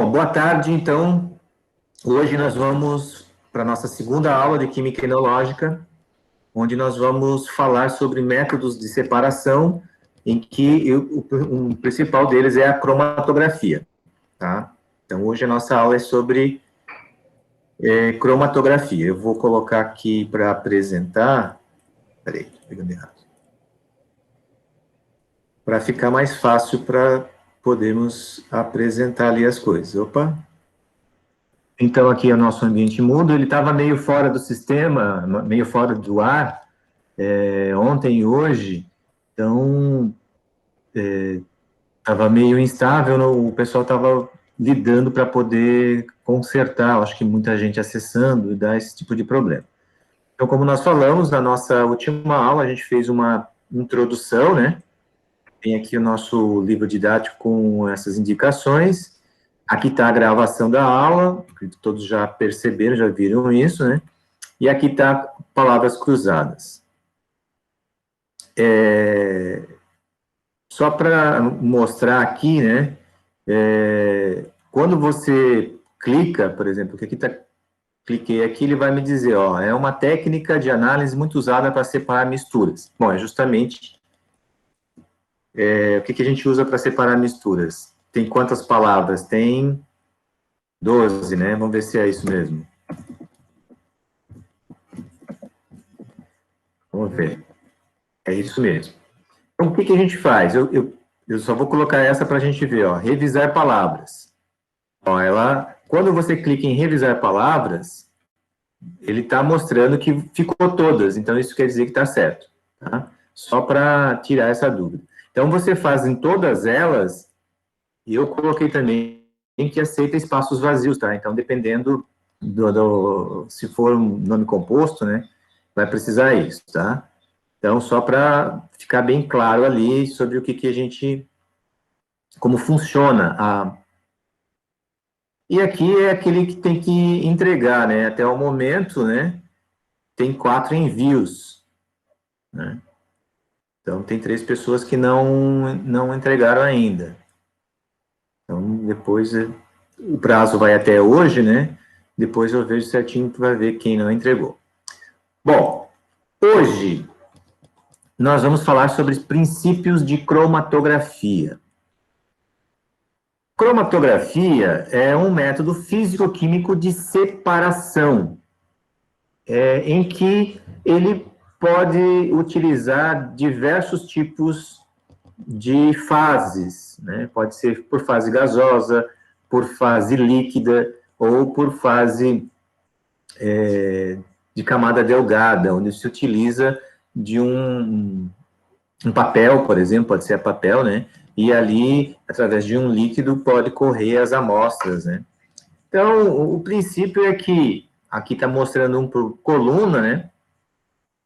Bom, boa tarde, então. Hoje nós vamos para a nossa segunda aula de Química Enológica, onde nós vamos falar sobre métodos de separação, em que o principal deles é a cromatografia, tá? Então, hoje a nossa aula é sobre cromatografia. Eu vou colocar aqui para apresentar... Peraí, estou pegando errado. Para ficar mais fácil para podermos apresentar ali as coisas. Opa! Então, aqui é o nosso ambiente mudo, ele estava meio fora do sistema, meio fora do ar, ontem e hoje, então, estava meio instável, o pessoal estava lidando para poder consertar, acho que muita gente acessando e dar esse tipo de problema. Então, como nós falamos, na nossa última aula, a gente fez uma introdução, né? Tem aqui o nosso livro didático com essas indicações. Aqui está a gravação da aula, todos já perceberam, já viram isso, né? E aqui está palavras cruzadas. Só para mostrar aqui, né? Quando você clica, por exemplo, que aqui está, cliquei aqui, ele vai me dizer, ó, é uma técnica de análise muito usada para separar misturas. Bom, é justamente o que a gente usa para separar misturas. Tem quantas palavras? Tem 12, né? Vamos ver se é isso mesmo. Vamos ver. É isso mesmo. Então, o que a gente faz? Eu só vou colocar essa para a gente ver, ó. Revisar palavras. Ó, quando você clica em revisar palavras, ele está mostrando que ficou todas. Então, isso quer dizer que está certo. Tá? Só para tirar essa dúvida. Então, você faz em todas elas, e eu coloquei também que aceita espaços vazios, tá? Então, dependendo se for um nome composto, né, vai precisar isso, tá? Então, só para ficar bem claro ali sobre o que a gente... como funciona. E aqui é aquele que tem que entregar, né? Até o momento, né, tem 4 envios, né? Então, tem 3 pessoas que não entregaram ainda. Então, depois, o prazo vai até hoje, né? Depois eu vejo certinho que vai ver quem não entregou. Bom, hoje nós vamos falar sobre princípios de cromatografia. Cromatografia é um método físico-químico de separação, em que ele pode utilizar diversos tipos de fases, né? Pode ser por fase gasosa, por fase líquida, ou por fase de camada delgada, onde se utiliza de um papel, por exemplo, pode ser papel, né? E ali, através de um líquido, pode correr as amostras, né? Então, o princípio é que, aqui está mostrando por coluna, né?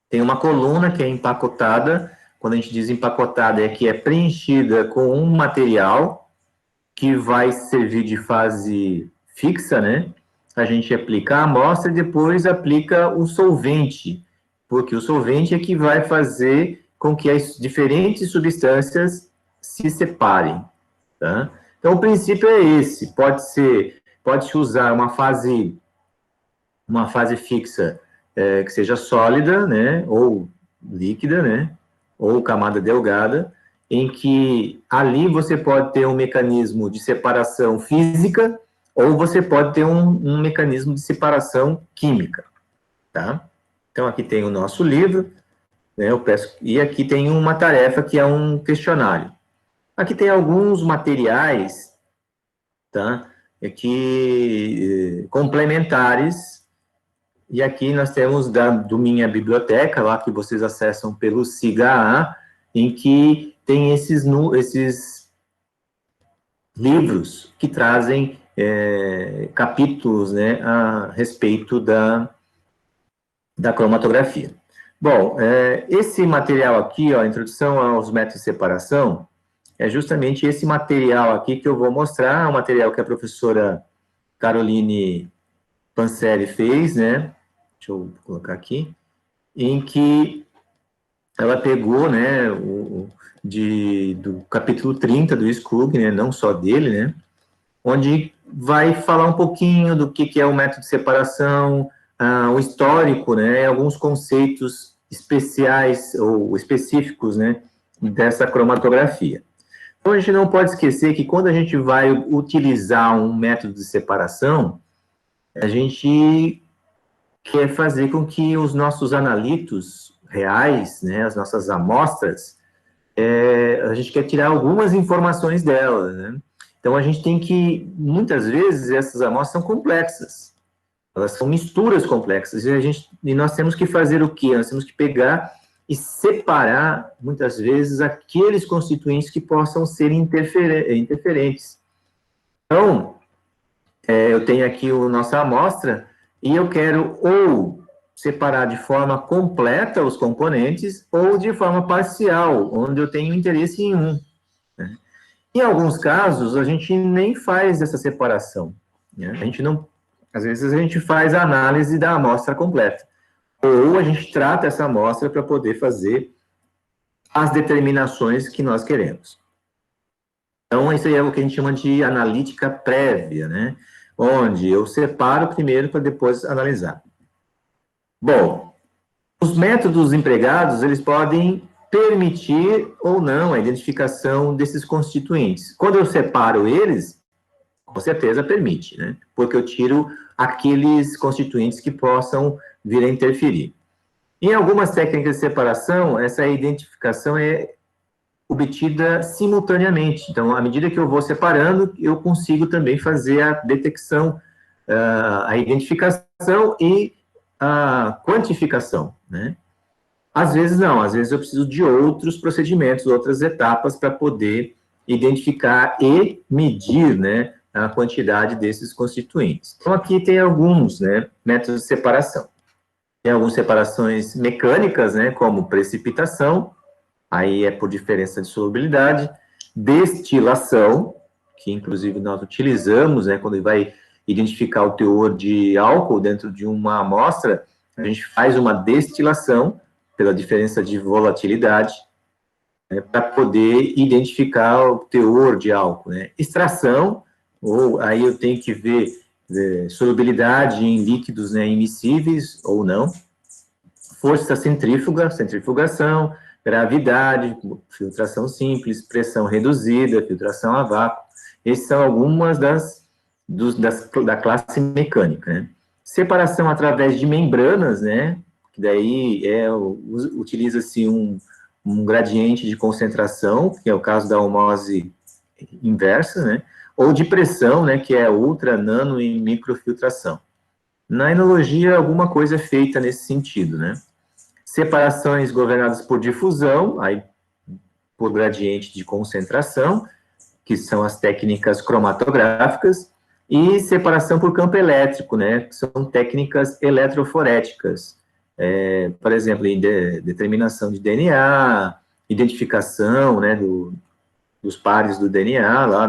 Tem uma coluna que é empacotada, quando a gente diz empacotada, é que é preenchida com um material que vai servir de fase fixa, né? A gente aplica a amostra e depois aplica o solvente, porque o solvente é que vai fazer com que as diferentes substâncias se separem, tá? Então, o princípio é esse, pode-se usar uma fase fixa que seja sólida, né, ou líquida, né, ou camada delgada, em que ali você pode ter um mecanismo de separação física ou você pode ter um mecanismo de separação química, tá? Então, aqui tem o nosso livro, né, e aqui tem uma tarefa que é um questionário. Aqui tem alguns materiais, tá, complementares, e aqui nós temos do Minha Biblioteca, lá que vocês acessam pelo SIGA, em que tem esses livros que trazem capítulos, né, a respeito da cromatografia. Bom, esse material aqui, ó, Introdução aos Métodos de Separação, é justamente esse material aqui que eu vou mostrar, um material que a professora Caroline Panseri fez, né, deixa eu colocar aqui, em que ela pegou, né, do capítulo 30 do Skug, né, não só dele, né, onde vai falar um pouquinho do que é o método de separação, o histórico, né, alguns conceitos especiais ou específicos, né, dessa cromatografia. Então, a gente não pode esquecer que quando a gente vai utilizar um método de separação, a gente quer fazer com que os nossos analitos reais, né, as nossas amostras, a gente quer tirar algumas informações delas, né? Então, a gente tem que, muitas vezes, essas amostras são complexas, elas são misturas complexas, e nós temos que fazer o quê? Nós temos que pegar e separar, muitas vezes, aqueles constituintes que possam ser interferentes. Então, eu tenho aqui a nossa amostra, e eu quero ou separar de forma completa os componentes, ou de forma parcial, onde eu tenho interesse em um. Né? Em alguns casos, a gente nem faz essa separação. Né? A gente não, às vezes, a gente faz a análise da amostra completa. Ou a gente trata essa amostra para poder fazer as determinações que nós queremos. Então, isso aí é o que a gente chama de analítica prévia, né? Onde eu separo primeiro para depois analisar. Bom, os métodos empregados, eles podem permitir ou não a identificação desses constituintes. Quando eu separo eles, com certeza permite, né? Porque eu tiro aqueles constituintes que possam vir a interferir. Em algumas técnicas de separação, essa identificação é obtida simultaneamente. Então, à medida que eu vou separando, eu consigo também fazer a detecção, a identificação e a quantificação, né? Às vezes não, às vezes eu preciso de outros procedimentos, outras etapas para poder identificar e medir, né, a quantidade desses constituintes. Então, aqui tem alguns, né, métodos de separação. Tem algumas separações mecânicas, né, como precipitação, aí é por diferença de solubilidade, destilação, que inclusive nós utilizamos, né, quando vai identificar o teor de álcool dentro de uma amostra, a gente faz uma destilação, pela diferença de volatilidade, né, para poder identificar o teor de álcool, né. Extração, ou aí eu tenho que ver solubilidade em líquidos, né, immiscíveis ou não. Força centrífuga, centrifugação, gravidade, filtração simples, pressão reduzida, filtração a vácuo. Essas são algumas da classe mecânica, né. Separação através de membranas, né, que daí utiliza-se um gradiente de concentração, que é o caso da osmose inversa, né, ou de pressão, né, que é ultra, nano e microfiltração. Na enologia, alguma coisa é feita nesse sentido, né. Separações governadas por difusão, aí por gradiente de concentração, que são as técnicas cromatográficas, e separação por campo elétrico, né, que são técnicas eletroforéticas, por exemplo, em determinação de DNA, identificação, né, dos pares do DNA, lá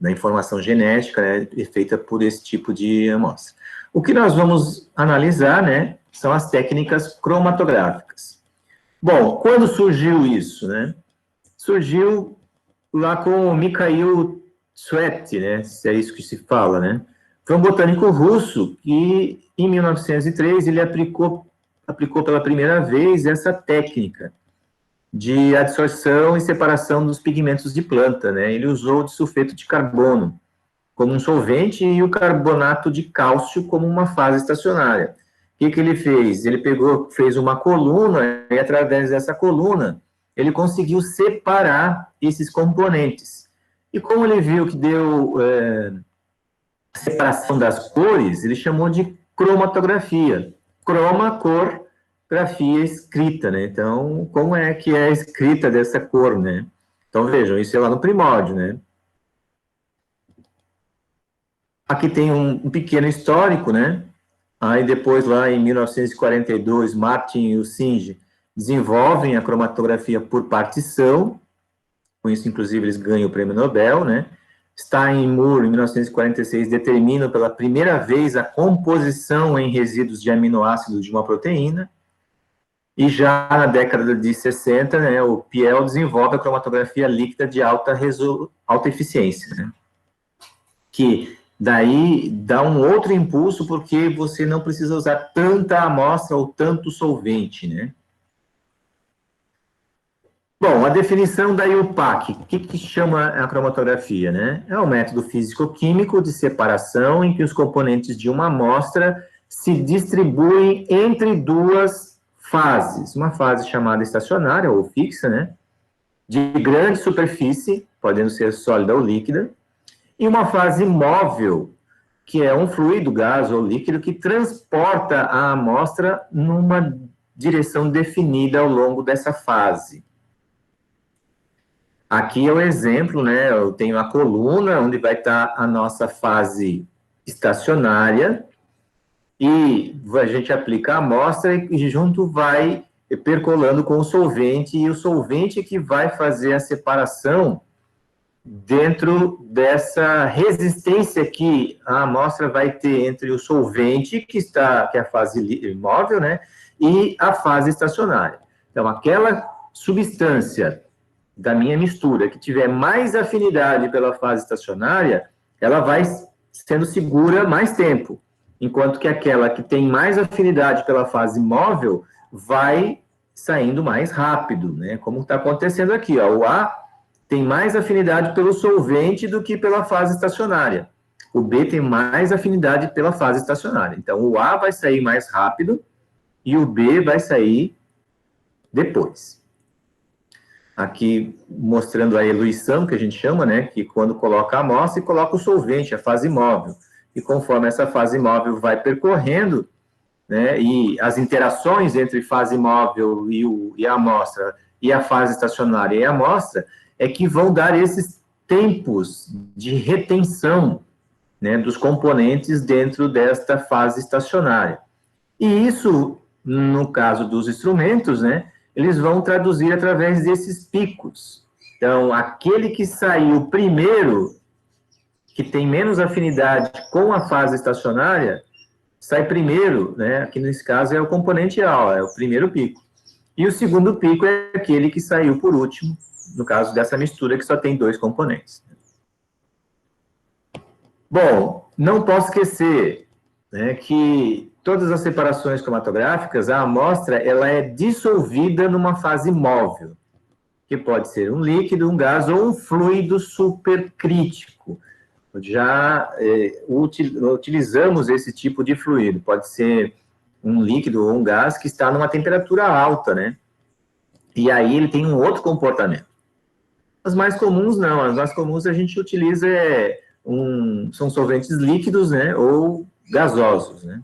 da informação genética, né, feita por esse tipo de amostra. O que nós vamos analisar, né, são as técnicas cromatográficas. Bom, quando surgiu isso, né? Surgiu lá com o Mikhail Tsvetii, né, se é isso que se fala, né? Foi um botânico russo que, em 1903, ele aplicou pela primeira vez essa técnica de adsorção e separação dos pigmentos de planta, né? Ele usou o disulfeto de carbono como um solvente e o carbonato de cálcio como uma fase estacionária. O que ele fez? Ele fez uma coluna e, através dessa coluna, ele conseguiu separar esses componentes. E como ele viu que deu separação das cores, ele chamou de cromatografia. Croma, cor, grafia, escrita, né? Então, como é que é a escrita dessa cor, né? Então, vejam, isso é lá no primórdio, né? Aqui tem um pequeno histórico, né? Aí depois, lá em 1942, Martin e o Singe desenvolvem a cromatografia por partição, com isso, inclusive, eles ganham o prêmio Nobel, né? Stein e Moore, em 1946, determinam pela primeira vez a composição em resíduos de aminoácidos de uma proteína, e já na década de 60, né, o Piel desenvolve a cromatografia líquida de alta eficiência, né? que daí dá um outro impulso, porque você não precisa usar tanta amostra ou tanto solvente, né? Bom, a definição da IUPAC, o que chama a cromatografia, né? É um método físico-químico de separação em que os componentes de uma amostra se distribuem entre duas fases. Uma fase chamada estacionária ou fixa, né? De grande superfície, podendo ser sólida ou líquida, e uma fase móvel, que é um fluido, gás ou líquido, que transporta a amostra numa direção definida ao longo dessa fase. Aqui é o exemplo, né? Eu tenho a coluna, onde vai estar a nossa fase estacionária, e a gente aplica a amostra e junto vai percolando com o solvente, e o solvente que vai fazer a separação dentro dessa resistência que a amostra vai ter entre o solvente, que é a fase móvel, né, e a fase estacionária. Então, aquela substância da minha mistura que tiver mais afinidade pela fase estacionária, ela vai sendo segura mais tempo, enquanto que aquela que tem mais afinidade pela fase móvel vai saindo mais rápido, né? Como está acontecendo aqui, ó, o A tem mais afinidade pelo solvente do que pela fase estacionária. O B tem mais afinidade pela fase estacionária. Então, o A vai sair mais rápido e o B vai sair depois. Aqui, mostrando a eluição, que a gente chama, né, que quando coloca a amostra e coloca o solvente, a fase móvel. E conforme essa fase móvel vai percorrendo, né, e as interações entre fase móvel e a amostra, e a fase estacionária e a amostra, é que vão dar esses tempos de retenção, né, dos componentes dentro desta fase estacionária. E isso, no caso dos instrumentos, né, eles vão traduzir através desses picos. Então, aquele que saiu primeiro, que tem menos afinidade com a fase estacionária, sai primeiro, né? Aqui nesse caso é o componente A, é o primeiro pico. E o segundo pico é aquele que saiu por último, no caso dessa mistura que só tem dois componentes. Bom, não posso esquecer, né, que todas as separações cromatográficas, a amostra ela é dissolvida numa fase móvel, que pode ser um líquido, um gás ou um fluido supercrítico. Já utilizamos esse tipo de fluido, pode ser um líquido ou um gás que está numa temperatura alta, né? E aí ele tem um outro comportamento. As mais comuns não, as mais comuns a gente utiliza são solventes líquidos, né, ou gasosos, né?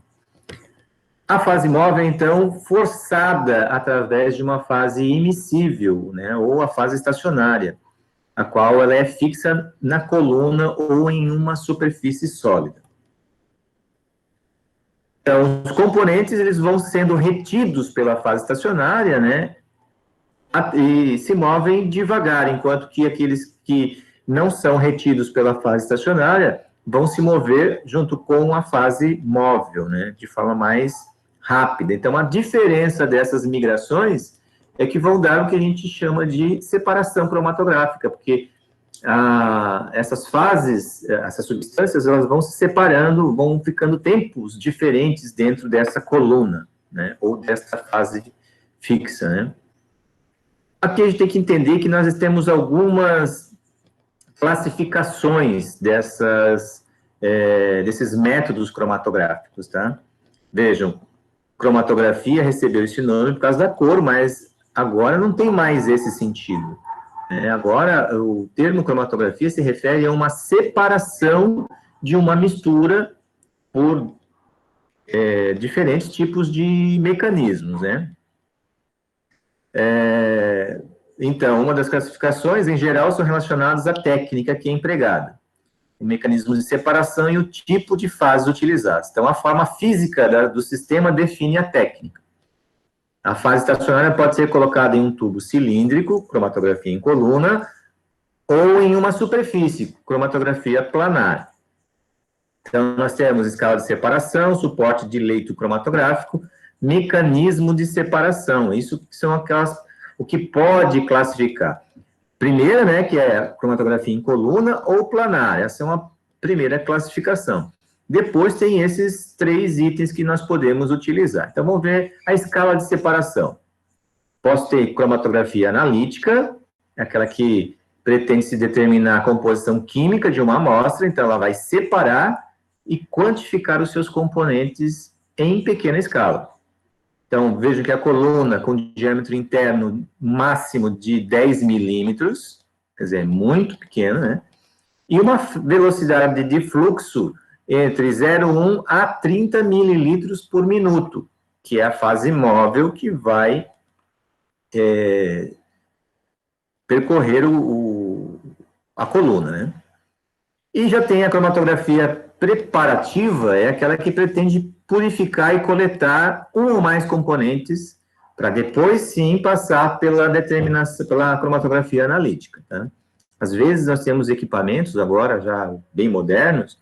A fase móvel, então, forçada através de uma fase immiscível, né, ou a fase estacionária, a qual ela é fixa na coluna ou em uma superfície sólida. Então, os componentes eles vão sendo retidos pela fase estacionária, né, e se movem devagar, enquanto que aqueles que não são retidos pela fase estacionária vão se mover junto com a fase móvel, né, de forma mais rápida. Então, a diferença dessas migrações é que vão dar o que a gente chama de separação cromatográfica, porque essas fases, essas substâncias, elas vão se separando, vão ficando tempos diferentes dentro dessa coluna, né, ou dessa fase fixa, né. Aqui a gente tem que entender que nós temos algumas classificações desses métodos cromatográficos, tá? Vejam, cromatografia recebeu esse nome por causa da cor, mas agora não tem mais esse sentido. Agora, o termo cromatografia se refere a uma separação de uma mistura por diferentes tipos de mecanismos, né? Então, uma das classificações, em geral, são relacionadas à técnica que é empregada, o mecanismo de separação e o tipo de fases utilizadas. Então, a forma física do sistema define a técnica. A fase estacionária pode ser colocada em um tubo cilíndrico, cromatografia em coluna, ou em uma superfície, cromatografia planar. Então, nós temos escala de separação, suporte de leito cromatográfico, mecanismo de separação. Isso são o que pode classificar. Primeira, né, que é a cromatografia em coluna ou planar. Essa é uma primeira classificação. Depois tem esses 3 itens que nós podemos utilizar. Então, vamos ver a escala de separação. Posso ter cromatografia analítica, aquela que pretende se determinar a composição química de uma amostra, então ela vai separar e quantificar os seus componentes em pequena escala. Então, vejam que a coluna com diâmetro interno máximo de 10 milímetros, quer dizer, é muito pequeno, né? E uma velocidade de fluxo entre 0,1 a 30 mililitros por minuto, que é a fase móvel que vai percorrer a coluna, né? E já tem a cromatografia preparativa, é aquela que pretende purificar e coletar um ou mais componentes para depois, sim, passar pela cromatografia analítica, tá? Às vezes, nós temos equipamentos, agora já bem modernos,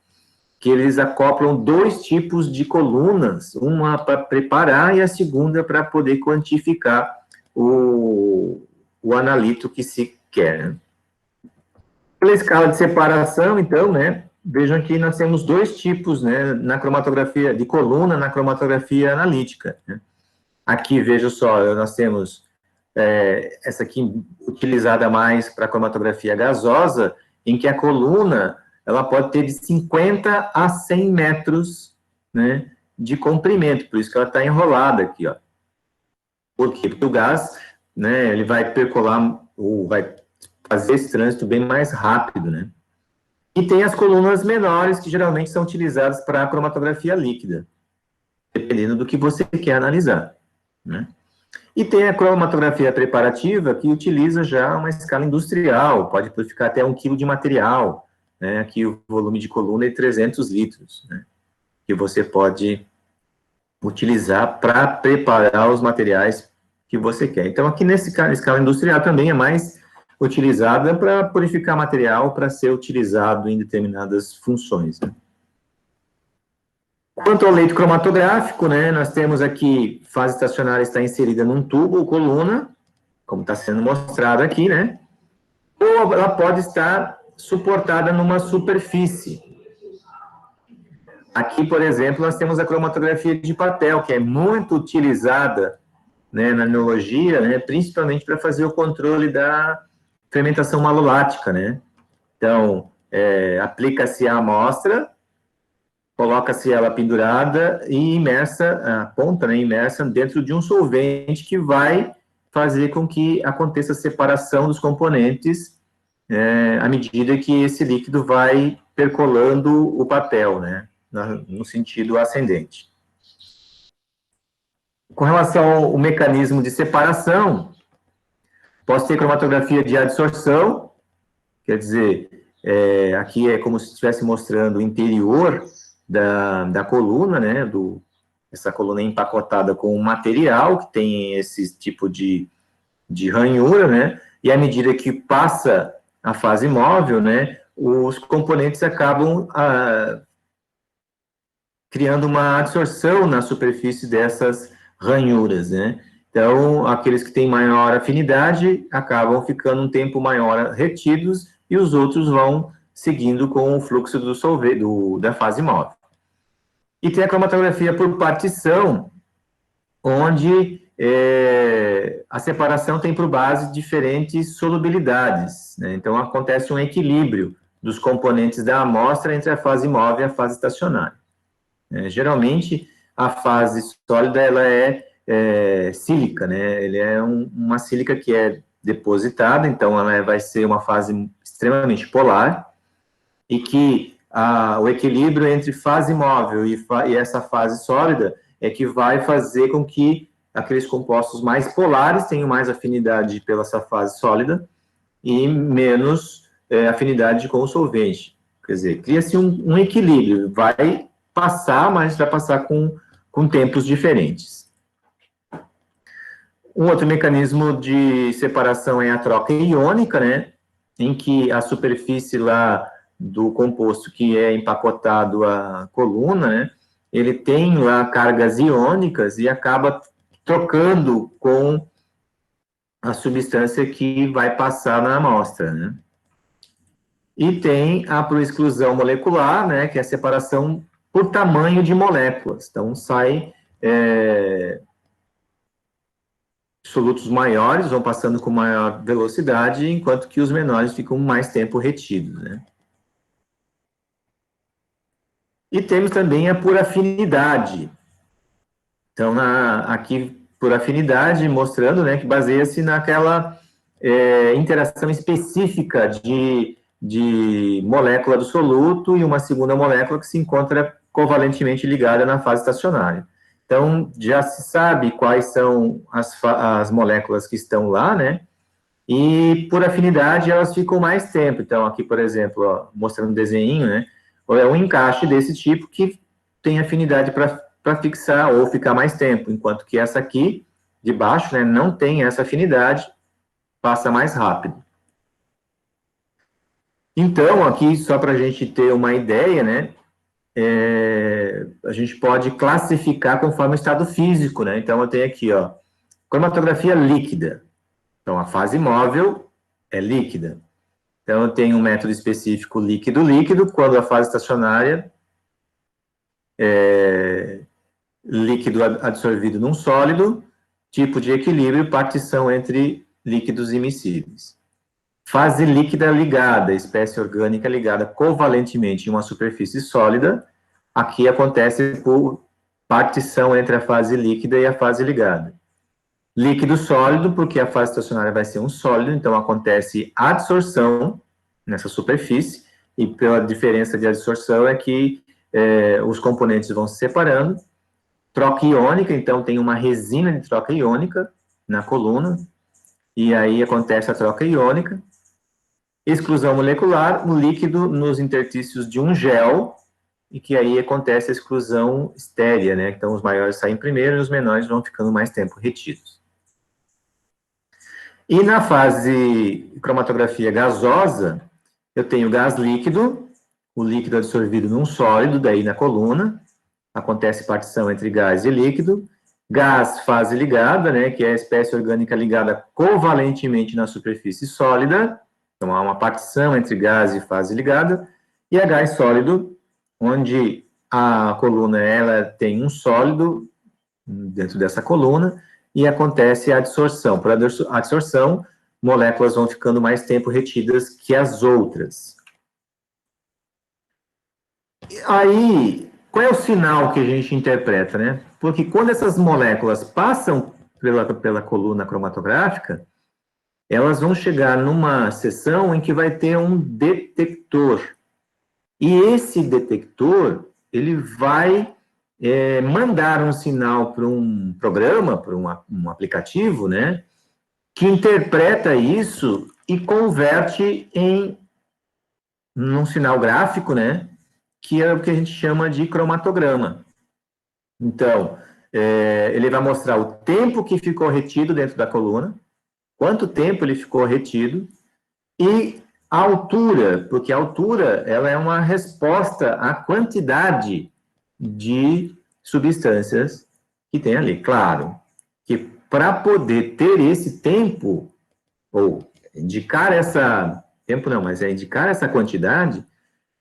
que eles acoplam 2 tipos de colunas, uma para preparar e a segunda para poder quantificar o analito que se quer, né? Pela escala de separação, então, né, vejam que nós temos 2 tipos, né, na cromatografia de coluna, na cromatografia analítica, né? Aqui, veja só, nós temos essa aqui utilizada mais para cromatografia gasosa, em que a coluna, ela pode ter de 50 a 100 metros, né, de comprimento, por isso que ela está enrolada aqui, ó. Por quê? Porque o gás, né, ele vai percolar, ou vai fazer esse trânsito bem mais rápido, né? E tem as colunas menores, que geralmente são utilizadas para a cromatografia líquida, dependendo do que você quer analisar, né? E tem a cromatografia preparativa, que utiliza já uma escala industrial, pode purificar até 1 quilo de material, né? Aqui o volume de coluna é 300 litros, né? Que você pode utilizar para preparar os materiais que você quer. Então, aqui nesse escala industrial também é mais utilizada para purificar material para ser utilizado em determinadas funções, né? Quanto ao leito cromatográfico, né, nós temos aqui, fase estacionária está inserida num tubo ou coluna, como está sendo mostrado aqui, né, ou ela pode estar suportada numa superfície. Aqui, por exemplo, nós temos a cromatografia de papel, que é muito utilizada, né, na enologia, né, principalmente para fazer o controle da fermentação malolática, né. Então, aplica-se a amostra, coloca-se ela pendurada e imersa, a ponta, né, imersa dentro de um solvente que vai fazer com que aconteça a separação dos componentes à medida que esse líquido vai percolando o papel, né, no sentido ascendente. Com relação ao mecanismo de separação, posso ter cromatografia de adsorção, quer dizer, aqui é como se estivesse mostrando o interior da coluna, né, essa coluna é empacotada com um material que tem esse tipo de ranhura, né, e à medida que passa a fase móvel, né, os componentes acabam criando uma adsorção na superfície dessas ranhuras, né. Então, aqueles que têm maior afinidade acabam ficando um tempo maior retidos e os outros vão seguindo com o fluxo do solvente, da fase móvel. E tem a cromatografia por partição, onde a separação tem por base diferentes solubilidades, né? Então, acontece um equilíbrio dos componentes da amostra entre a fase móvel e a fase estacionária. Geralmente, a fase sólida, ela é sílica, né? Ele é uma sílica que é depositada, então ela vai ser uma fase extremamente polar, e que o equilíbrio entre fase móvel e essa fase sólida é que vai fazer com que aqueles compostos mais polares tenham mais afinidade pela essa fase sólida e menos afinidade com o solvente. Quer dizer, cria-se um equilíbrio, vai passar, mas vai passar com tempos diferentes. Um outro mecanismo de separação é a troca iônica, né, em que a superfície lá do composto que é empacotado a coluna, né, ele tem lá cargas iônicas e acaba trocando com a substância que vai passar na amostra, né. E tem a por exclusão molecular, né, que é a separação por tamanho de moléculas. Então, sai solutos maiores, vão passando com maior velocidade, enquanto que os menores ficam mais tempo retidos, né? E temos também a por afinidade. Então, aqui, por afinidade, mostrando, né, que baseia-se naquela interação específica de molécula do soluto e uma segunda molécula que se encontra covalentemente ligada na fase estacionária. Então, já se sabe quais são as moléculas que estão lá, né? E, por afinidade, elas ficam mais tempo. Então, aqui, por exemplo, ó, mostrando um desenho, né? É um encaixe desse tipo que tem afinidade para fixar ou ficar mais tempo, enquanto que essa aqui, de baixo, né, não tem essa afinidade, passa mais rápido. Então, aqui, só para a gente ter uma ideia, né, a gente pode classificar conforme o estado físico, né? Então, eu tenho aqui, ó, cromatografia líquida. Então, a fase móvel é líquida. Então, eu tenho um método específico líquido-líquido, quando a fase estacionária é líquido absorvido num sólido, tipo de equilíbrio, partição entre líquidos immiscíveis. Fase líquida ligada, espécie orgânica ligada covalentemente em uma superfície sólida, aqui acontece por partição entre a fase líquida e a fase ligada. Líquido sólido, porque a fase estacionária vai ser um sólido, então acontece adsorção nessa superfície, e pela diferença de adsorção é que os componentes vão se separando. Troca iônica, então tem uma resina de troca iônica na coluna, e aí acontece a troca iônica. Exclusão molecular, o líquido nos interstícios de um gel, e que aí acontece a exclusão estérea, né? Então os maiores saem primeiro e os menores vão ficando mais tempo retidos. E na fase cromatografia gasosa, eu tenho gás líquido, o líquido absorvido num sólido, daí na coluna, acontece partição entre gás e líquido. Gás, fase ligada, né, que é a espécie orgânica ligada covalentemente na superfície sólida, então há uma partição entre gás e fase ligada. E a gás sólido, onde a coluna ela tem um sólido dentro dessa coluna, e acontece a adsorção. Por adsorção, moléculas vão ficando mais tempo retidas que as outras. Aí, qual é o sinal que a gente interpreta, né? Porque quando essas moléculas passam pela coluna cromatográfica, elas vão chegar numa seção em que vai ter um detector. E esse detector, ele vai mandar um sinal para um programa, para um aplicativo, né, que interpreta isso e converte em um sinal gráfico, né, que é o que a gente chama de cromatograma. Então, ele vai mostrar o tempo que ficou retido dentro da coluna, quanto tempo ele ficou retido, e a altura, porque a altura ela é uma resposta à quantidade de substâncias que tem ali. Claro que para poder ter esse tempo, ou indicar essa, tempo não, mas indicar essa quantidade,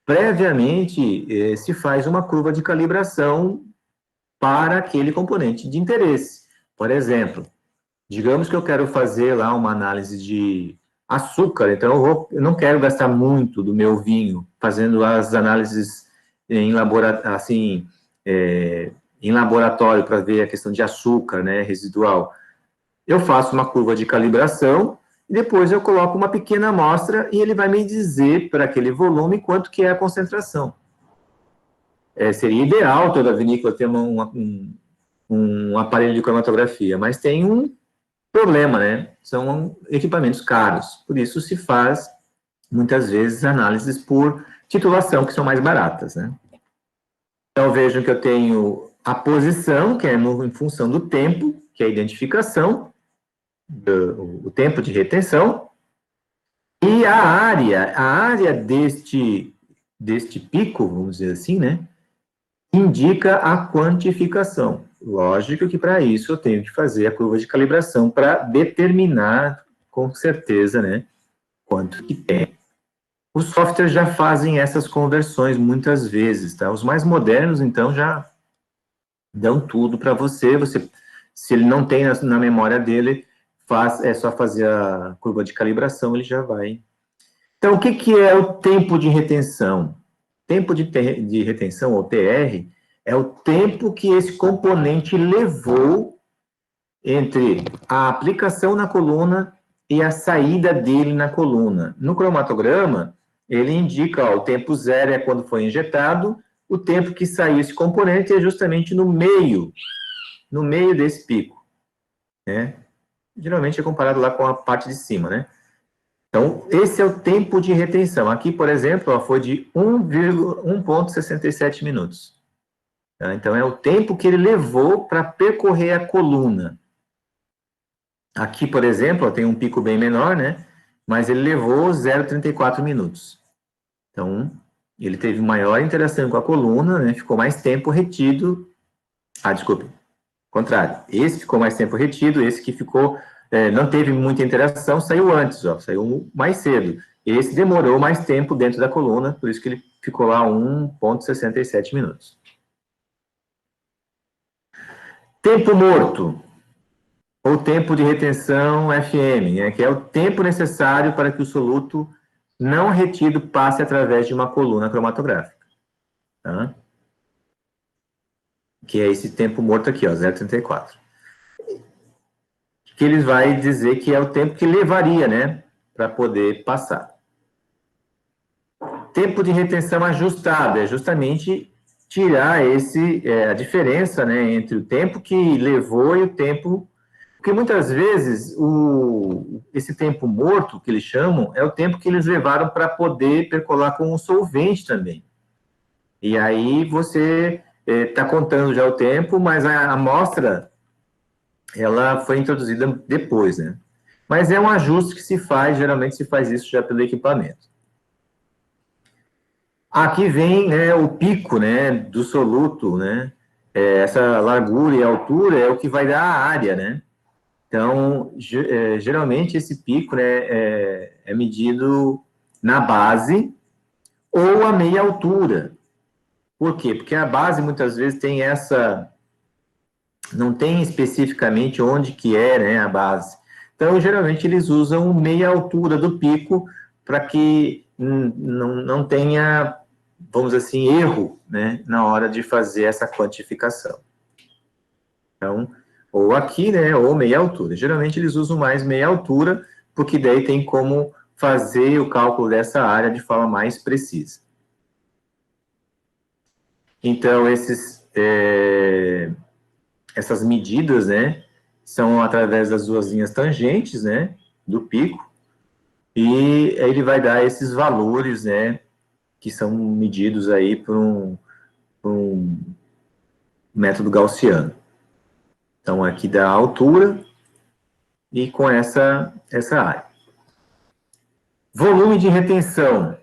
previamente se faz uma curva de calibração para aquele componente de interesse. Por exemplo, digamos que eu quero fazer lá uma análise de açúcar, então eu não quero gastar muito do meu vinho fazendo as análises em laboratório para ver a questão de açúcar, né, residual. Eu faço uma curva de calibração e depois eu coloco uma pequena amostra e ele vai me dizer para aquele volume quanto que é a concentração. Seria ideal toda a vinícola ter um aparelho de cromatografia, mas tem um problema, né? São equipamentos caros, por isso se faz, muitas vezes, análises por titulação, que são mais baratas, né? Então, vejam que eu tenho a posição, que é em função do tempo, que é a identificação, o tempo de retenção, e a área deste pico, vamos dizer assim, né? Indica a quantificação. Lógico que para isso eu tenho que fazer a curva de calibração para determinar com certeza, né, quanto que tem Os softwares já fazem essas conversões muitas vezes, tá? Os mais modernos, então, já dão tudo para você. Se ele não tem na memória dele, é só fazer a curva de calibração, ele já vai. Então, o que é o tempo de retenção? Tempo de retenção, ou TR, é o tempo que esse componente levou entre a aplicação na coluna e a saída dele na coluna. No cromatograma, ele indica, ó, o tempo zero é quando foi injetado, o tempo que saiu esse componente é justamente no meio desse pico, né? Geralmente é comparado lá com a parte de cima, né? Então, esse é o tempo de retenção. Aqui, por exemplo, ó, foi de 1,67 minutos. Tá? Então, é o tempo que ele levou para percorrer a coluna. Aqui, por exemplo, ó, tem um pico bem menor, né? Mas ele levou 0,34 minutos. Então, ele teve maior interação com a coluna, né? Ficou mais tempo retido. Ah, desculpe. Contrário. Esse ficou mais tempo retido, esse que ficou, não teve muita interação, saiu antes, ó, saiu mais cedo. Esse demorou mais tempo dentro da coluna, por isso que ele ficou lá 1,67 minutos. Tempo morto, ou tempo de retenção FM, né, que é o tempo necessário para que o soluto não retido passe através de uma coluna cromatográfica. Tá? Que é esse tempo morto aqui, ó, 0,34. Que ele vai dizer que é o tempo que levaria, né, para poder passar. Tempo de retenção ajustado é justamente tirar a diferença, né, entre o tempo que levou e o tempo... Porque muitas vezes esse tempo morto, que eles chamam, é o tempo que eles levaram para poder percolar com o solvente também. E aí você está contando já o tempo, mas a amostra ela foi introduzida depois, né? Mas é um ajuste que se faz, geralmente se faz isso já pelo equipamento. Aqui vem, né, o pico, né, do soluto, né? Essa largura e altura é o que vai dar a área, né? Então, geralmente esse pico, né, é medido na base ou a meia altura. Por quê? Porque a base muitas vezes tem não tem especificamente onde que é, né, a base. Então, geralmente eles usam meia altura do pico para que não tenha, vamos dizer assim, erro, né, na hora de fazer essa quantificação. Então, ou aqui, né, ou meia altura. Geralmente eles usam mais meia altura, porque daí tem como fazer o cálculo dessa área de forma mais precisa. Então, essas medidas, né, são através das duas linhas tangentes, né, do pico, e ele vai dar esses valores, né, que são medidos aí por um método gaussiano. Então, aqui dá a altura e com essa área. Volume de retenção,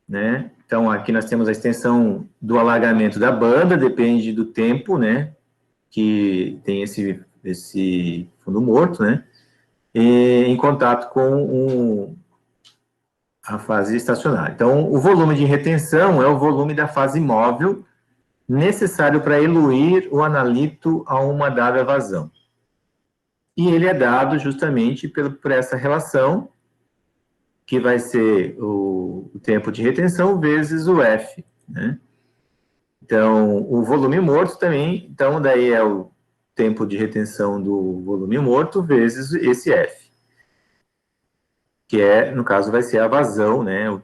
né? Então, aqui nós temos a extensão do alargamento da banda, depende do tempo, né, que tem esse fundo morto, né, e em contato com a fase estacionária. Então, o volume de retenção é o volume da fase móvel necessário para eluir o analito a uma dada vazão. E ele é dado justamente por essa relação, que vai ser o tempo de retenção vezes o F, né? Então, o volume morto também, então daí é o tempo de retenção do volume morto vezes esse F. Que no caso, vai ser a vazão, né?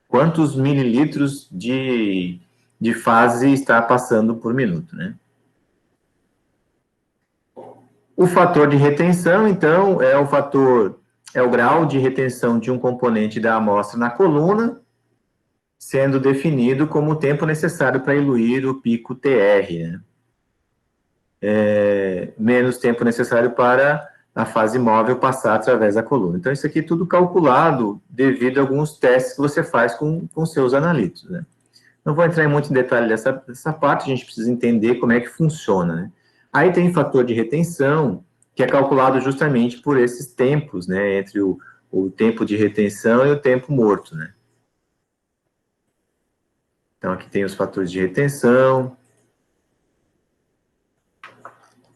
Quantos mililitros de fase está passando por minuto, né? O fator de retenção, então, é o grau de retenção de um componente da amostra na coluna, sendo definido como o tempo necessário para eluir o pico TR, né? Menos tempo necessário para a fase móvel passar através da coluna. Então, isso aqui é tudo calculado devido a alguns testes que você faz com seus analitos, né? Não vou entrar muito em detalhe dessa parte, a gente precisa entender como é que funciona, né? Aí tem fator de retenção, que é calculado justamente por esses tempos, né, entre o tempo de retenção e o tempo morto, né? Então, aqui tem os fatores de retenção.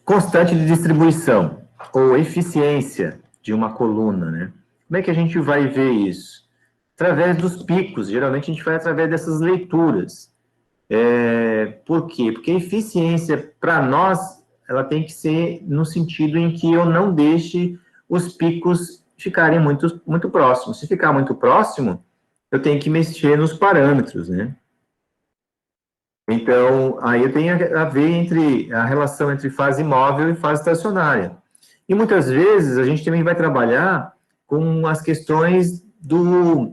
Constante de distribuição, ou eficiência de uma coluna, né? Como é que a gente vai ver isso? Através dos picos, geralmente a gente vai através dessas leituras. Por quê? Porque a eficiência, para nós, ela tem que ser no sentido em que eu não deixe os picos ficarem muito, muito próximos. Se ficar muito próximo, eu tenho que mexer nos parâmetros, né? Então, aí eu tenho a ver entre a relação entre fase móvel e fase estacionária. E muitas vezes a gente também vai trabalhar com as questões do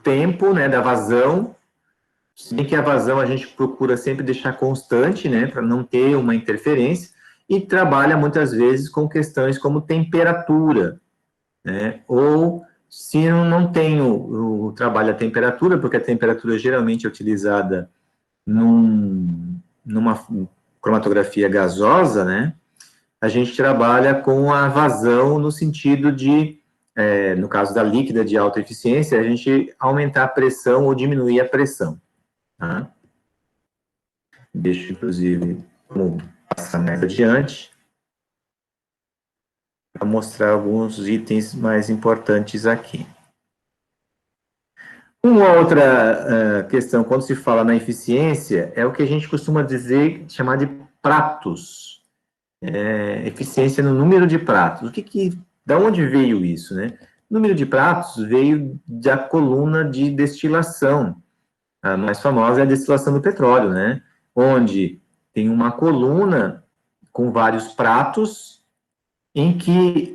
tempo, né, da vazão, se bem que a vazão a gente procura sempre deixar constante, né, para não ter uma interferência, e trabalha muitas vezes com questões como temperatura, né, ou se eu não tenho o trabalho a temperatura, porque a temperatura geralmente é utilizada numa cromatografia gasosa, né, a gente trabalha com a vazão no sentido de, no caso da líquida de alta eficiência, a gente aumentar a pressão ou diminuir a pressão. Tá? Deixa, inclusive, vamos passar mais adiante para mostrar alguns itens mais importantes aqui. Uma outra questão, quando se fala na eficiência, é o que a gente costuma dizer, chamar de pratos. Eficiência no número de pratos. Da onde veio isso, né? O número de pratos veio da coluna de destilação. A mais famosa é a destilação do petróleo, né? Onde tem uma coluna com vários pratos em que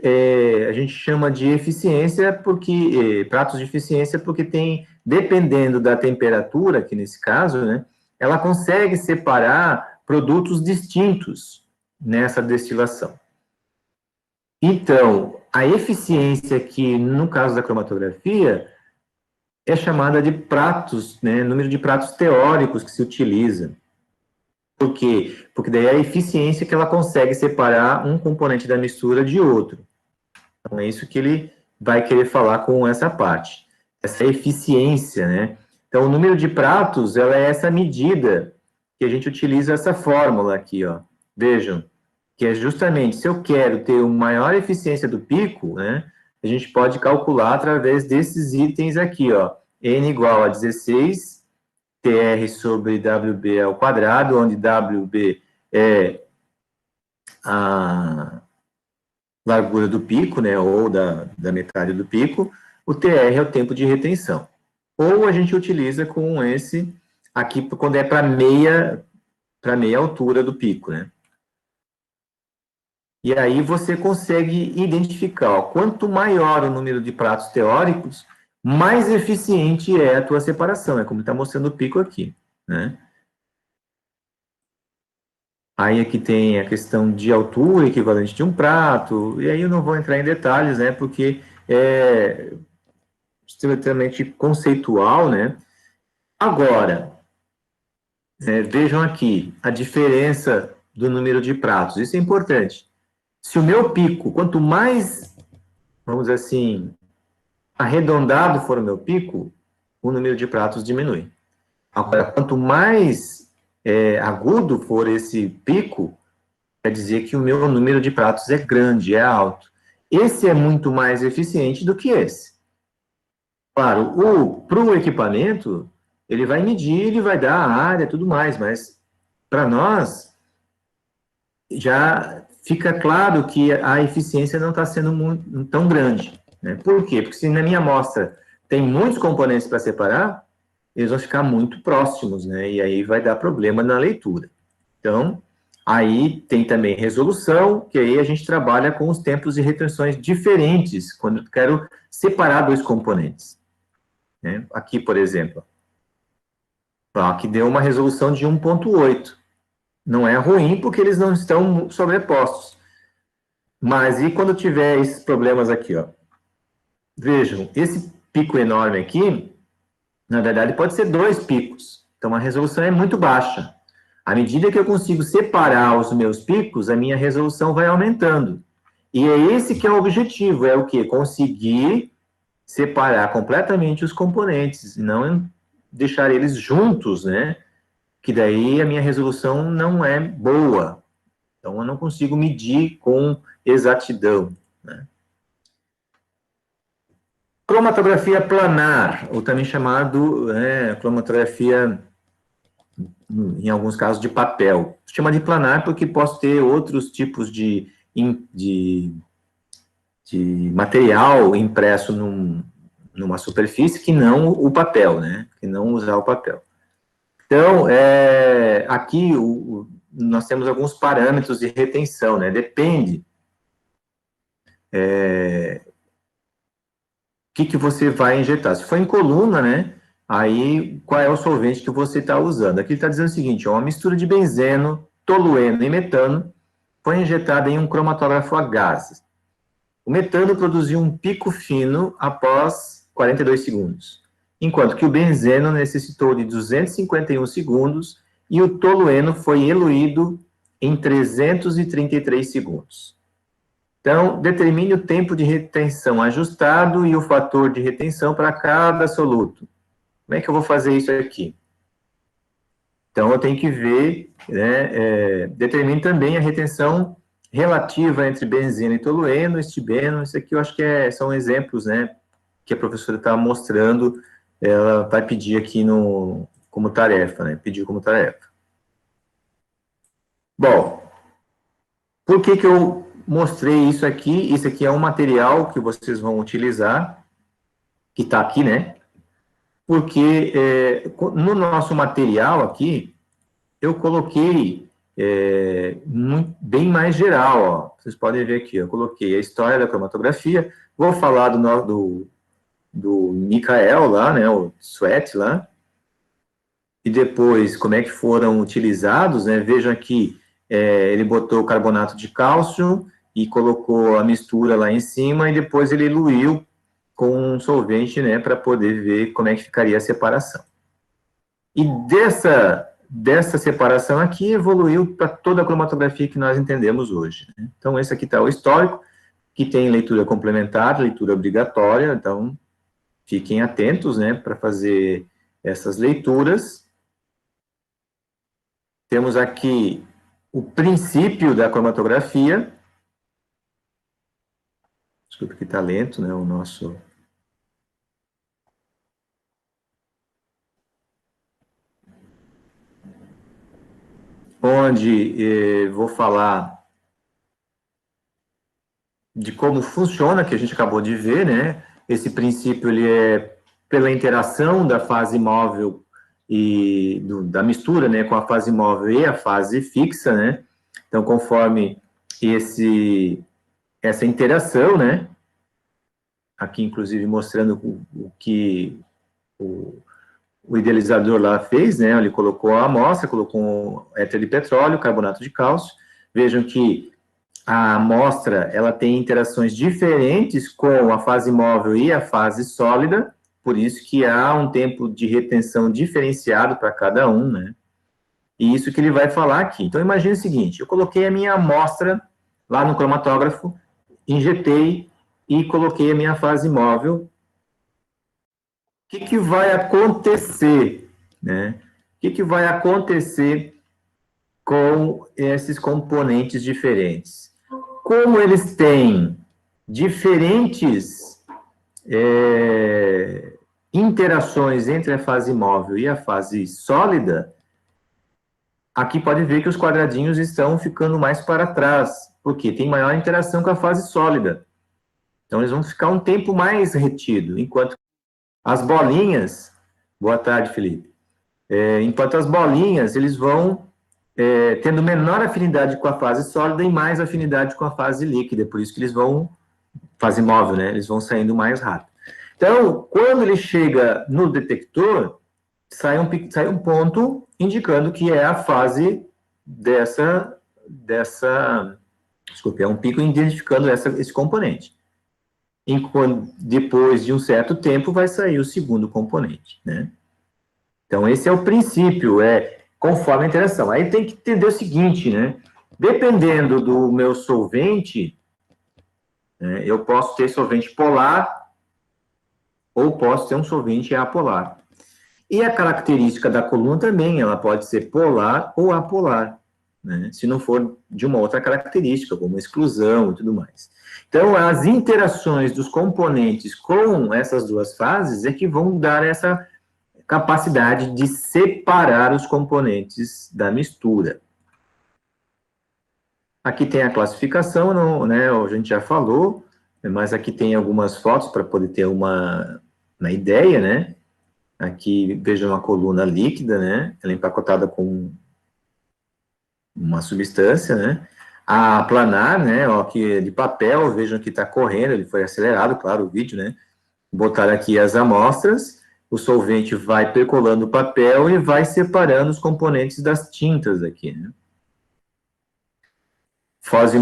a gente chama de eficiência, porque pratos de eficiência, porque tem, dependendo da temperatura, que nesse caso, né, ela consegue separar produtos distintos nessa destilação. Então, a eficiência aqui, no caso da cromatografia, é chamada de pratos, né, número de pratos teóricos que se utiliza. Por quê? Porque daí é a eficiência que ela consegue separar um componente da mistura de outro. Então, é isso que ele vai querer falar com essa parte. Essa eficiência, né? Então, o número de pratos, ela é essa medida que a gente utiliza essa fórmula aqui, ó. Vejam, que é justamente, se eu quero ter uma maior eficiência do pico, né? A gente pode calcular através desses itens aqui, ó. N igual a 16 TR sobre WB ao quadrado, onde WB é a largura do pico, né, ou da metade do pico, o TR é o tempo de retenção. Ou a gente utiliza com esse aqui, quando é para meia altura do pico, né. E aí você consegue identificar, ó, quanto maior o número de pratos teóricos, mais eficiente é a tua separação, é como está mostrando o pico aqui, né? Aí aqui tem a questão de altura equivalente de um prato, e aí eu não vou entrar em detalhes, né, porque é extremamente conceitual, né? Agora, vejam aqui a diferença do número de pratos, isso é importante. Se o meu pico, quanto mais, vamos dizer assim, arredondado for o meu pico, o número de pratos diminui. Agora, quanto mais agudo for esse pico, quer dizer que o meu número de pratos é grande, é alto. Esse é muito mais eficiente do que esse. Claro, para o equipamento, ele vai medir, ele vai dar a área e tudo mais, mas para nós, já fica claro que a eficiência não está sendo tão grande. Né? Por quê? Porque se na minha amostra tem muitos componentes para separar, eles vão ficar muito próximos, né? E aí vai dar problema na leitura. Então, aí tem também resolução, que aí a gente trabalha com os tempos de retenções diferentes, quando eu quero separar dois componentes. Né? Aqui, por exemplo, aqui deu uma resolução de 1.8. Não é ruim, porque eles não estão sobrepostos. Mas e quando tiver esses problemas aqui, ó? Vejam, esse pico enorme aqui, na verdade, pode ser 2 picos. Então, a resolução é muito baixa. À medida que eu consigo separar os meus picos, a minha resolução vai aumentando. E é esse que é o objetivo, é o quê? Conseguir separar completamente os componentes, e não deixar eles juntos, né? Que daí a minha resolução não é boa. Então, eu não consigo medir com exatidão, né? Cromatografia planar, ou também chamado cromatografia, em alguns casos, de papel. Chama de planar porque posso ter outros tipos de material impresso numa superfície que não o papel, né? Que não usar o papel. Então, aqui nós temos alguns parâmetros de retenção, né? Depende que você vai injetar. Se for em coluna, né? Aí, qual é o solvente que você está usando? Aqui está dizendo o seguinte, ó, uma mistura de benzeno, tolueno e metano foi injetada em um cromatógrafo a gases. O metano produziu um pico fino após 42 segundos, enquanto que o benzeno necessitou de 251 segundos e o tolueno foi eluído em 333 segundos. Então, determine o tempo de retenção ajustado e o fator de retenção para cada soluto. Como é que eu vou fazer isso aqui? Então, eu tenho que ver, né, determine também a retenção relativa entre benzeno e tolueno, estibeno. Isso aqui eu acho que são exemplos, né, que a professora está mostrando, ela vai pedir aqui como tarefa, né, pedir como tarefa. Bom, por que eu mostrei isso aqui? Isso aqui é um material que vocês vão utilizar, que está aqui, né? Porque no nosso material aqui, eu coloquei bem mais geral, ó. Vocês podem ver aqui, eu coloquei a história da cromatografia, vou falar do Michael lá, né, o Sweat lá, e depois como é que foram utilizados, né? Vejam aqui, ele botou carbonato de cálcio e colocou a mistura lá em cima, e depois ele eluiu com um solvente, né, para poder ver como é que ficaria a separação. E dessa separação aqui evoluiu para toda a cromatografia que nós entendemos hoje, né? Então, esse aqui está o histórico, que tem leitura complementar, leitura obrigatória, então fiquem atentos, né, para fazer essas leituras. Temos aqui o princípio da cromatografia. Desculpa que está lento, né, o nosso... Onde vou falar de como funciona, que a gente acabou de ver, né? Esse princípio, ele é pela interação da fase móvel e da mistura, né, com a fase móvel e a fase fixa, né? Então, conforme essa interação, né? Aqui, inclusive, mostrando o que o idealizador lá fez, né? Ele colocou a amostra, colocou éter de petróleo, carbonato de cálcio. Vejam que a amostra, ela tem interações diferentes com a fase móvel e a fase sólida, por isso que há um tempo de retenção diferenciado para cada um, né? E isso que ele vai falar aqui. Então, imagine o seguinte, eu coloquei a minha amostra lá no cromatógrafo, injetei e coloquei a minha fase móvel. O que vai acontecer, né? O que vai acontecer com esses componentes diferentes? Como eles têm diferentes interações entre a fase móvel e a fase sólida, aqui pode ver que os quadradinhos estão ficando mais para trás, porque tem maior interação com a fase sólida. Então, eles vão ficar um tempo mais retido, enquanto as bolinhas... Boa tarde, Felipe. Enquanto as bolinhas, eles vão tendo menor afinidade com a fase sólida e mais afinidade com a fase líquida, por isso que eles vão, fase móvel, né, eles vão saindo mais rápido. Então, quando ele chega no detector, sai um ponto indicando que é a fase desculpe, é um pico identificando esse componente. Enquanto, depois de um certo tempo, vai sair o segundo componente, né? Então, esse é o princípio, conforme a interação. Aí tem que entender o seguinte, né? Dependendo do meu solvente, eu posso ter solvente polar ou posso ter um solvente apolar. E a característica da coluna também, ela pode ser polar ou apolar, né? Se não for de uma outra característica, como exclusão e tudo mais. Então, as interações dos componentes com essas duas fases é que vão dar essa capacidade de separar os componentes da mistura. Aqui tem a classificação, né, a gente já falou, mas aqui tem algumas fotos para poder ter uma ideia, né? Aqui, vejam a coluna líquida, né? Ela é empacotada com uma substância, né? A planar, né? Ó, aqui de papel, vejam que está correndo, ele foi acelerado, claro, o vídeo, né? Botar aqui as amostras, o solvente vai percolando o papel e vai separando os componentes das tintas aqui, né? Fase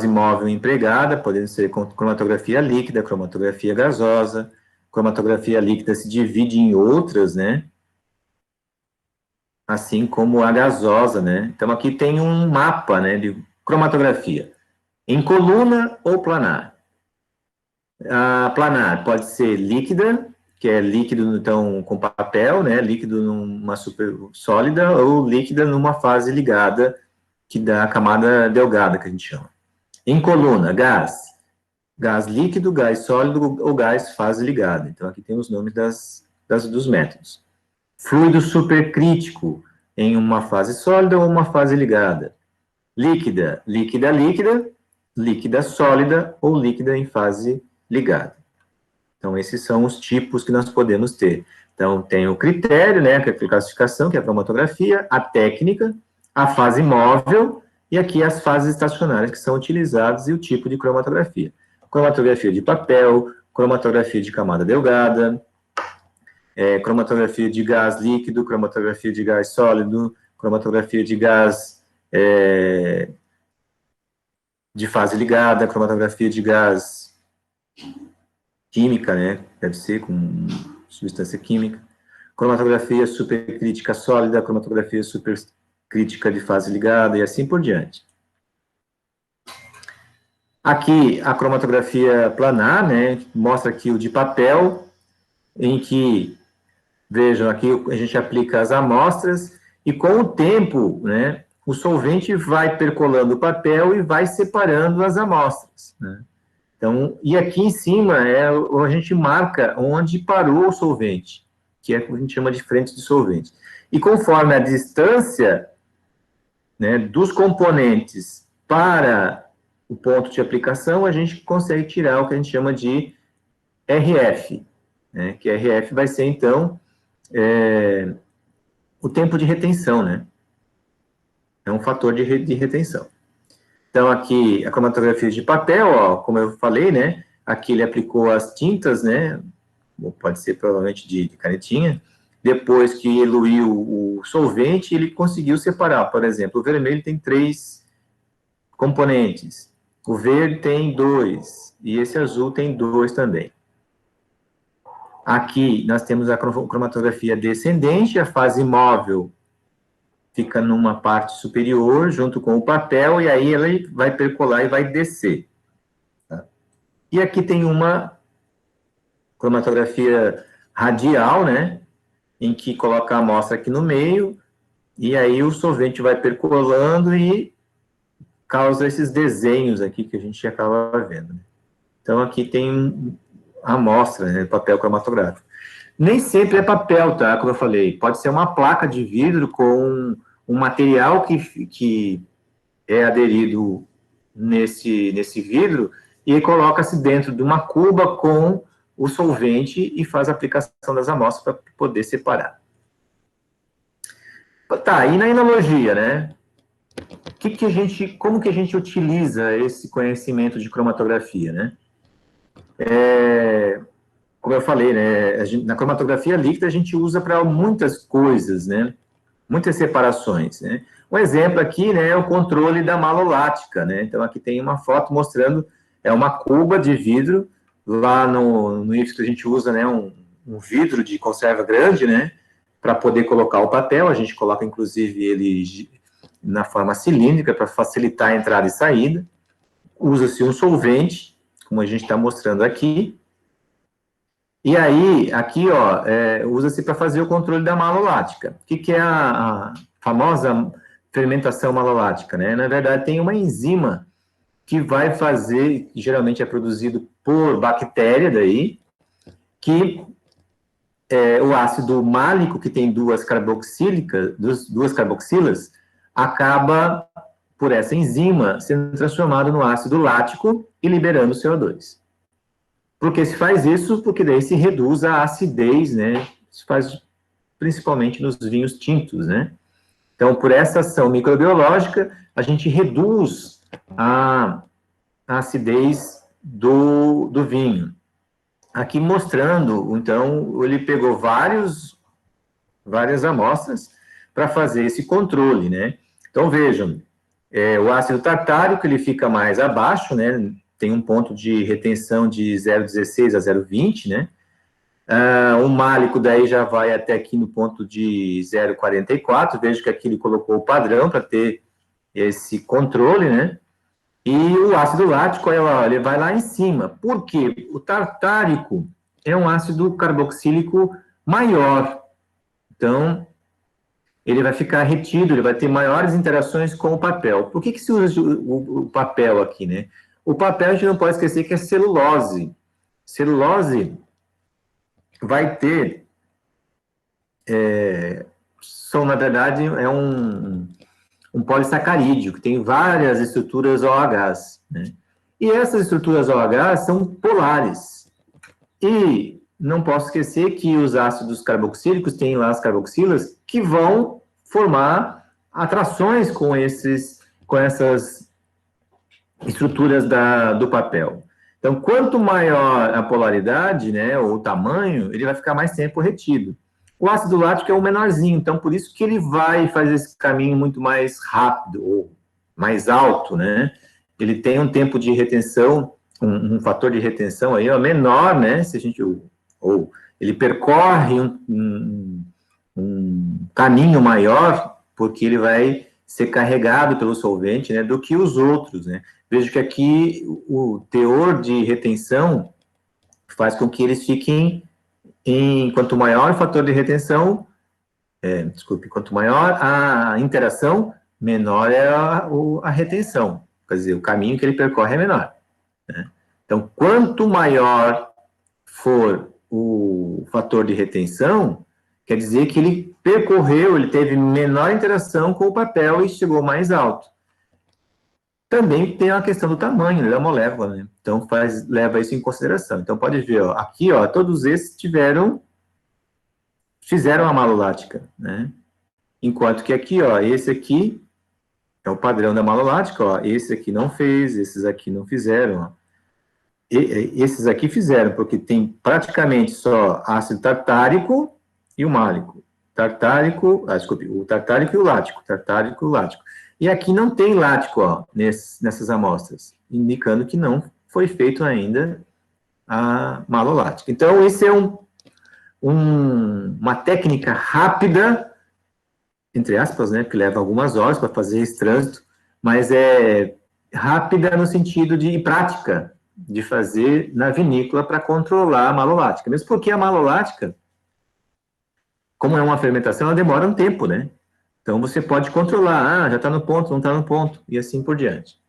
móvel empregada, podendo ser cromatografia líquida, cromatografia gasosa. Cromatografia líquida se divide em outras, né? Assim como a gasosa, né? Então, aqui tem um mapa, né, de cromatografia. Em coluna ou planar? A planar pode ser líquida, que é líquido, então, com papel, né? Líquido numa super sólida, ou líquida numa fase ligada, que dá a camada delgada, que a gente chama. Em coluna, gás. Gás líquido, gás sólido ou gás fase ligada. Então, aqui tem os nomes dos métodos. Fluido supercrítico, em uma fase sólida ou uma fase ligada. Líquida, líquida, líquida, líquida sólida ou líquida em fase ligada. Então, esses são os tipos que nós podemos ter. Então, tem o critério, né, que é a classificação, que é a cromatografia, a técnica, a fase móvel, e aqui as fases estacionárias que são utilizadas e o tipo de cromatografia. Cromatografia de papel, cromatografia de camada delgada, cromatografia de gás líquido, cromatografia de gás sólido, cromatografia de gás de fase ligada, cromatografia de gás química, né? Deve ser com substância química. Cromatografia supercrítica sólida, cromatografia supercrítica de fase ligada e assim por diante. Aqui a cromatografia planar, né? Mostra aqui o de papel, em que, vejam, aqui a gente aplica as amostras e com o tempo, né? O solvente vai percolando o papel e vai separando as amostras, né? Então, e aqui em cima a gente marca onde parou o solvente, que é o que a gente chama de frente de solvente. E conforme a distância, né, dos componentes para o ponto de aplicação, a gente consegue tirar o que a gente chama de RF, né, que RF vai ser, então, o tempo de retenção, né? É um fator de retenção. Então, aqui, a cromatografia de papel, ó, como eu falei, né? Aqui ele aplicou as tintas, né? Ou pode ser provavelmente de canetinha. Depois que eluiu o solvente, ele conseguiu separar. Por exemplo, o vermelho tem 3 componentes. O verde tem 2. E esse azul tem 2 também. Aqui, nós temos a cromatografia descendente, a fase móvel fica numa parte superior, junto com o papel, e aí ela vai percolar e vai descer. Tá? E aqui tem uma cromatografia radial, né, em que coloca a amostra aqui no meio, e aí o solvente vai percolando e causa esses desenhos aqui que a gente acaba vendo. Então, aqui tem a amostra, né, papel cromatográfico. Nem sempre é papel, tá? Como eu falei, pode ser uma placa de vidro com um material que é aderido nesse vidro e coloca-se dentro de uma cuba com o solvente e faz a aplicação das amostras para poder separar. Tá, e na enologia, né? Como que a gente utiliza esse conhecimento de cromatografia, né? Como eu falei, né, na cromatografia líquida a gente usa para muitas coisas, né? Muitas separações, né? Um exemplo aqui, né, é o controle da malolática, né? Então, aqui tem uma foto mostrando, uma cuba de vidro, lá no IFSC a gente usa, né, um vidro de conserva grande, né, para poder colocar o papel, a gente coloca, inclusive, ele na forma cilíndrica, para facilitar a entrada e saída, usa-se um solvente, como a gente está mostrando aqui, E aí, aqui, ó, usa-se para fazer o controle da malolática. O que é a famosa fermentação malolática, né? Na verdade, tem uma enzima que vai fazer, que geralmente é produzido por bactéria daí, que o ácido málico, que tem duas carboxilas, acaba, por essa enzima, sendo transformado no ácido lático e liberando CO2. Por que se faz isso? Porque daí se reduz a acidez, né? Isso faz principalmente nos vinhos tintos, né? Então, por essa ação microbiológica, a gente reduz a acidez do vinho. Aqui mostrando, então, ele pegou várias amostras para fazer esse controle, né? Então, vejam, o ácido tartárico, ele fica mais abaixo, né? Tem um ponto de retenção de 0,16 a 0,20, né? O málico daí já vai até aqui no ponto de 0,44, vejo que aqui ele colocou o padrão para ter esse controle, né? E o ácido lático, ele vai lá em cima. Por quê? O tartárico é um ácido carboxílico maior. Então, ele vai ficar retido, ele vai ter maiores interações com o papel. Por que se usa o papel aqui, né? O papel, a gente não pode esquecer que é celulose. Celulose vai ter... na verdade, um polissacarídeo, que tem várias estruturas OH, né? E essas estruturas OH são polares. E não posso esquecer que os ácidos carboxílicos têm lá as carboxilas que vão formar atrações com essas estruturas do papel. Então, quanto maior a polaridade, né, ou o tamanho, ele vai ficar mais tempo retido. O ácido lático é o menorzinho, então por isso que ele vai fazer esse caminho muito mais rápido, ou mais alto, né? Ele tem um tempo de retenção, um fator de retenção aí, ó, menor, né? Se a gente, ou ele percorre um caminho maior, porque ele vai ser carregado pelo solvente, né, do que os outros, né? Vejo que aqui o teor de retenção faz com que eles fiquem quanto maior o fator de retenção, quanto maior a interação, menor é a retenção. Quer dizer, o caminho que ele percorre é menor, né? Então, quanto maior for o fator de retenção, quer dizer que ele percorreu, ele teve menor interação com o papel e chegou mais alto. Também tem a questão do tamanho da molécula, né? Então, leva isso em consideração. Então, pode ver, ó, aqui, ó, todos esses fizeram a malolática, né? Enquanto que aqui, ó, esse aqui é o padrão da malolática, ó, esse aqui não fez, esses aqui não fizeram, ó. Esses aqui fizeram, porque tem praticamente só ácido tartárico e o málico. O tartárico e o lático, tartárico e o lático. E aqui não tem lático, ó, nessas amostras, indicando que não foi feito ainda a malolática. Então, isso é uma técnica rápida, entre aspas, né, que leva algumas horas para fazer esse trânsito, mas é rápida no sentido de prática, de fazer na vinícola para controlar a malolática. Mesmo porque a malolática, como é uma fermentação, ela demora um tempo, né? Então, você pode controlar, já está no ponto, não está no ponto, e assim por diante.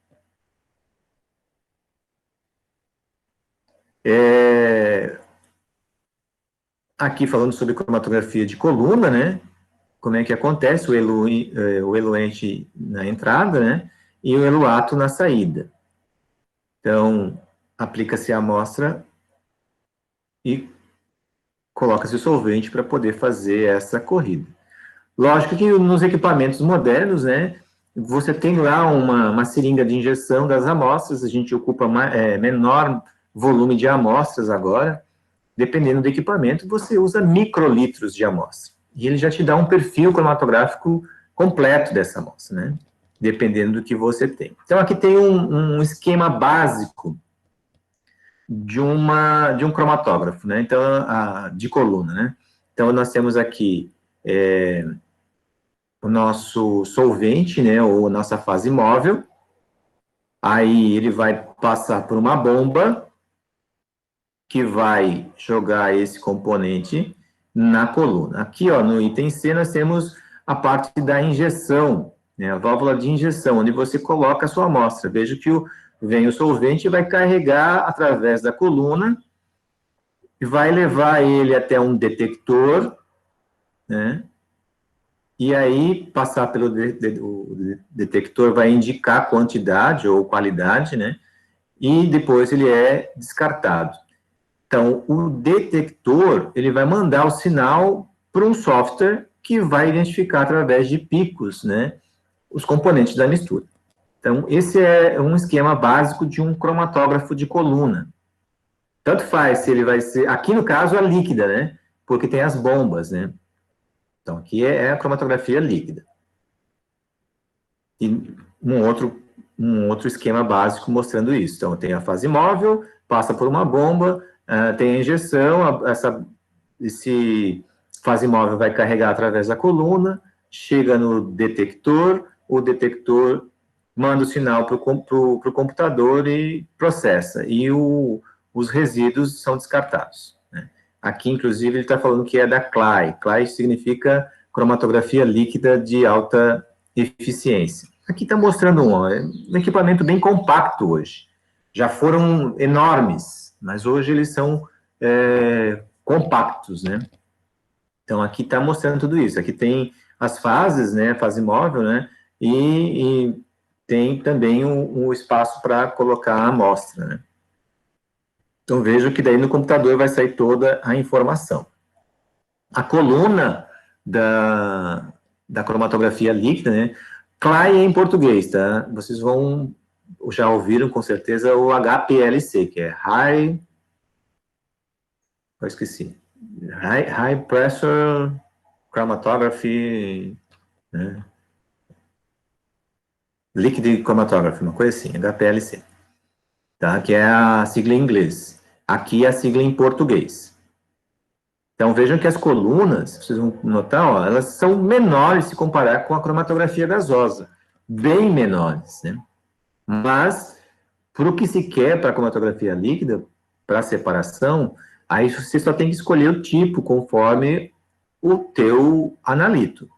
Aqui falando sobre cromatografia de coluna, né? Como é que acontece o eluente na entrada, né? E o eluato na saída. Então, aplica-se a amostra e coloca-se o solvente para poder fazer essa corrida. Lógico que nos equipamentos modernos, né, você tem lá uma seringa de injeção das amostras, a gente ocupa menor volume de amostras agora, dependendo do equipamento, você usa microlitros de amostra. E ele já te dá um perfil cromatográfico completo dessa amostra, né, dependendo do que você tem. Então, aqui tem um esquema básico de um cromatógrafo, né? Então, de coluna, né? Então, nós temos aqui o nosso solvente, né? Ou nossa fase móvel. Aí, ele vai passar por uma bomba que vai jogar esse componente na coluna. Aqui, ó, no item C, nós temos a parte da injeção, né, a válvula de injeção, onde você coloca a sua amostra. Veja que vem o solvente e vai carregar através da coluna e vai levar ele até um detector, né? E aí, passar pelo o detector vai indicar a quantidade ou qualidade, né? E depois ele é descartado. Então, o detector, ele vai mandar o sinal para um software que vai identificar através de picos, né, os componentes da mistura. Então, esse é um esquema básico de um cromatógrafo de coluna. Tanto faz se ele vai ser, aqui no caso, a líquida, né, porque tem as bombas, né. Então, aqui é a cromatografia líquida. E um outro esquema básico mostrando isso. Então, tem a fase móvel, passa por uma bomba, tem a injeção, esse fase móvel vai carregar através da coluna, chega no detector, o detector manda o sinal para o computador e processa, e os resíduos são descartados, né? Aqui, inclusive, ele está falando que é da CLAI. CLAI significa cromatografia líquida de alta eficiência. Aqui está mostrando um equipamento bem compacto hoje. Já foram enormes, mas hoje eles são compactos, né? Então, aqui está mostrando tudo isso. Aqui tem as fases, né? Fase móvel, né? E tem também um espaço para colocar a amostra, né? Então, vejo que daí no computador vai sair toda a informação. A coluna da cromatografia líquida, né? CLAI em português, tá? Vocês já ouviram com certeza o HPLC, que é eu esqueci. High Pressure Chromatography, né? Liquid Chromatography, uma coisa assim, HPLC, tá? Que é a sigla em inglês. Aqui é a sigla em português. Então, vejam que as colunas, vocês vão notar, ó, elas são menores se comparar com a cromatografia gasosa. Bem menores, né? Mas, para o que se quer para a cromatografia líquida, para separação, aí você só tem que escolher o tipo conforme o teu analito.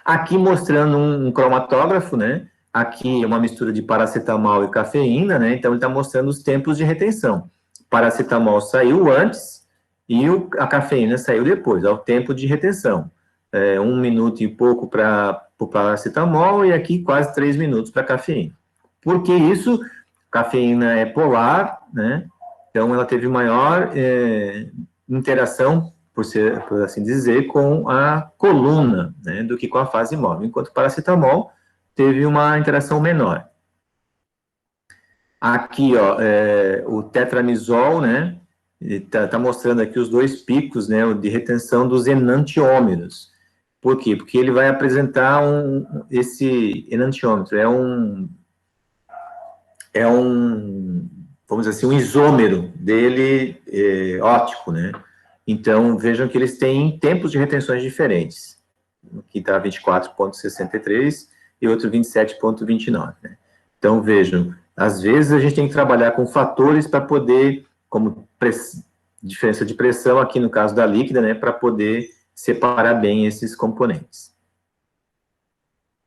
Aqui mostrando um cromatógrafo, né? Aqui é uma mistura de paracetamol e cafeína, né? Então, ele está mostrando os tempos de retenção. O paracetamol saiu antes e a cafeína saiu depois, ao tempo de retenção. 1 minuto e pouco para o paracetamol e aqui quase 3 minutos para a cafeína. Por que isso? Cafeína é polar, né? Então, ela teve maior interação, por assim dizer, com a coluna, né, do que com a fase móvel, enquanto o paracetamol teve uma interação menor. Aqui, ó, o tetramizol, né, tá mostrando aqui os dois picos, né, de retenção dos enantiômeros. Por quê? Porque ele vai apresentar esse enantiômetro, vamos dizer assim, um isômero dele óptico, né? Então, vejam que eles têm tempos de retenções diferentes. Aqui está 24,63 e outro 27,29, né? Então, vejam, às vezes a gente tem que trabalhar com fatores para poder, como diferença de pressão, aqui no caso da líquida, né, para poder separar bem esses componentes.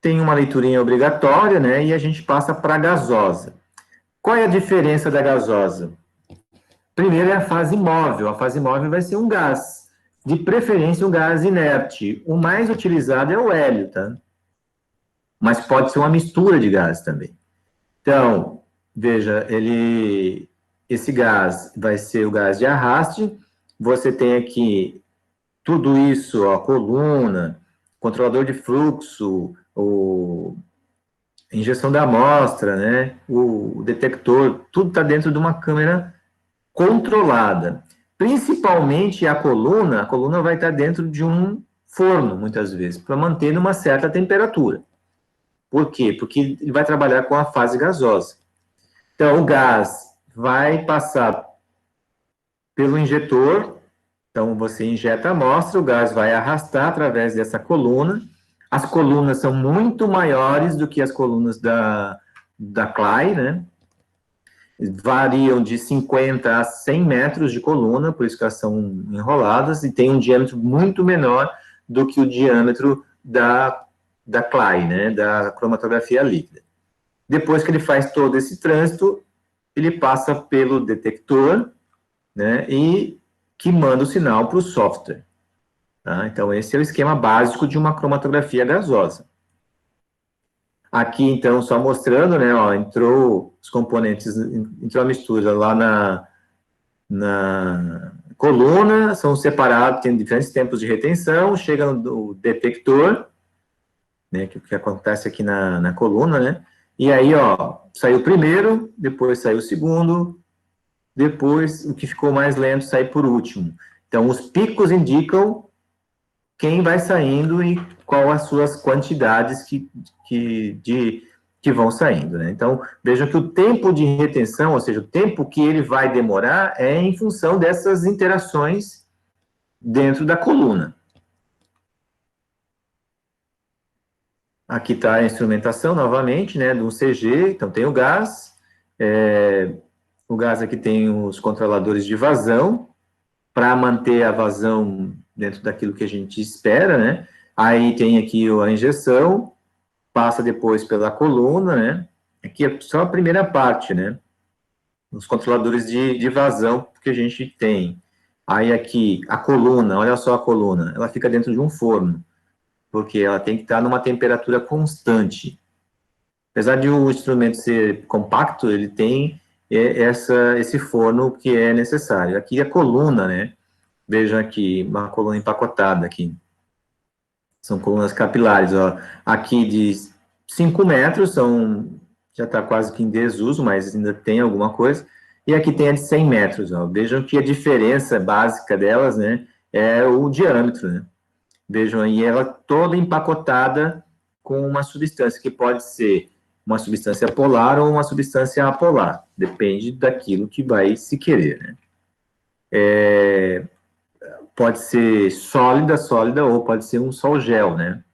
Tem uma leiturinha obrigatória, né, e a gente passa para a gasosa. Qual é a diferença da gasosa? Primeiro é a fase móvel. A fase móvel vai ser um gás, de preferência um gás inerte. O mais utilizado é o hélio, tá? Mas pode ser uma mistura de gás também. Então, veja, esse gás vai ser o gás de arraste. Você tem aqui tudo isso, a coluna, controlador de fluxo, injeção da amostra, né? O detector, tudo está dentro de uma câmera controlada. Principalmente a coluna vai estar dentro de um forno, muitas vezes, para manter uma certa temperatura. Por quê? Porque ele vai trabalhar com a fase gasosa. Então, o gás vai passar pelo injetor, então você injeta a amostra, o gás vai arrastar através dessa coluna. As colunas são muito maiores do que as colunas da CLAI, né? variam de 50 a 100 metros de coluna, por isso que elas são enroladas, e tem um diâmetro muito menor do que o diâmetro da CLAI, né, da cromatografia líquida. Depois que ele faz todo esse trânsito, ele passa pelo detector, né, e que manda o sinal para o software. Tá? Então, esse é o esquema básico de uma cromatografia gasosa. Aqui, então, só mostrando, né, ó, entrou os componentes, entrou a mistura lá na coluna, são separados, tem diferentes tempos de retenção, chega no detector, né, que acontece aqui na coluna, né, e aí, ó, saiu o primeiro, depois saiu o segundo, depois o que ficou mais lento sai por último. Então, os picos indicam quem vai saindo e qual as suas quantidades que vão saindo, né? Então, vejam que o tempo de retenção, ou seja, o tempo que ele vai demorar é em função dessas interações dentro da coluna. Aqui está a instrumentação, novamente, né, do CG, então tem o gás aqui tem os controladores de vazão, para manter a vazão dentro daquilo que a gente espera, né? Aí tem aqui a injeção, passa depois pela coluna, né? Aqui é só a primeira parte, né? Os controladores de vazão que a gente tem. Aí aqui, a coluna, olha só a coluna, ela fica dentro de um forno, porque ela tem que estar numa temperatura constante. Apesar de o instrumento ser compacto, ele tem esse forno que é necessário. Aqui a coluna, né? Vejam aqui, uma coluna empacotada aqui. São colunas capilares, ó. Aqui de 5 metros, já está quase que em desuso, mas ainda tem alguma coisa. E aqui tem a de 100 metros, ó. Vejam que a diferença básica delas, né, é o diâmetro, né. Vejam aí, ela toda empacotada com uma substância, que pode ser uma substância polar ou uma substância apolar. Depende daquilo que vai se querer, né. Pode ser sólida, ou pode ser um sol gel, né.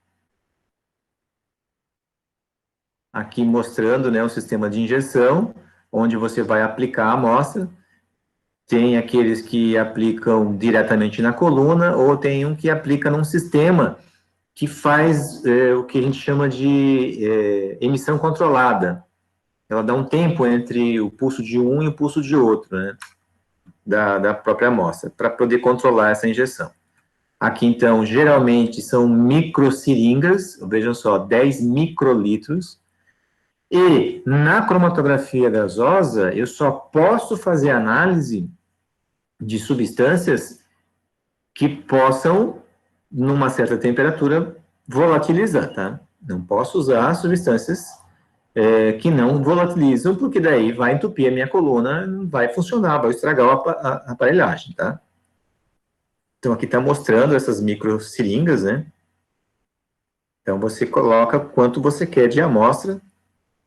Aqui mostrando, né, o sistema de injeção, onde você vai aplicar a amostra. Tem aqueles que aplicam diretamente na coluna, ou tem um que aplica num sistema que faz o que a gente chama de emissão controlada. Ela dá um tempo entre o pulso de um e o pulso de outro, né, da própria amostra, para poder controlar essa injeção. Aqui, então, geralmente são microseringas, vejam só, 10 microlitros. E na cromatografia gasosa, eu só posso fazer análise de substâncias que possam, numa certa temperatura, volatilizar, tá? Não posso usar substâncias que não volatilizam, porque daí vai entupir a minha coluna, não vai funcionar, vai estragar a aparelhagem, tá? Então, aqui está mostrando essas microseringas, né? Então, você coloca quanto você quer de amostra,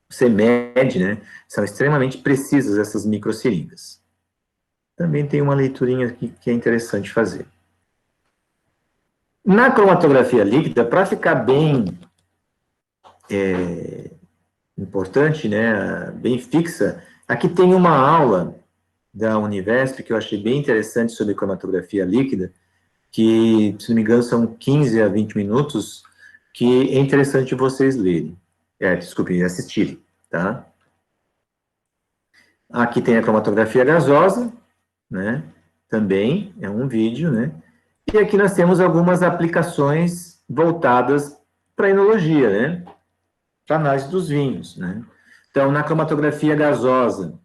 você mede, né? São extremamente precisas essas microseringas. Também tem uma leiturinha aqui que é interessante fazer. Na cromatografia líquida, para ficar bem importante, né, bem fixa, aqui tem uma aula da Univesp que eu achei bem interessante sobre cromatografia líquida, que, se não me engano, são 15 a 20 minutos, que é interessante vocês lerem. Desculpe, assistirem, tá? Aqui tem a cromatografia gasosa, né? Também é um vídeo, né? E aqui nós temos algumas aplicações voltadas para a enologia, né? Para análise dos vinhos, né? Então, na cromatografia gasosa,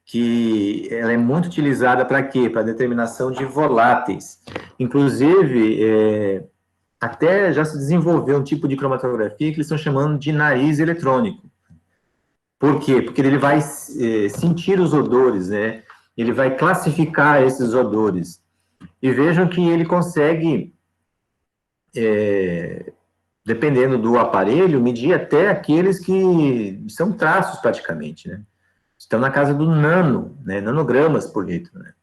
que ela é muito utilizada para quê? Para determinação de voláteis. Inclusive, até já se desenvolveu um tipo de cromatografia que eles estão chamando de nariz eletrônico. Por quê? Porque ele vai sentir os odores, né? Ele vai classificar esses odores. E vejam que ele consegue, dependendo do aparelho, medir até aqueles que são traços praticamente, né? Estão na casa do nano, né? Nanogramas por litro, né?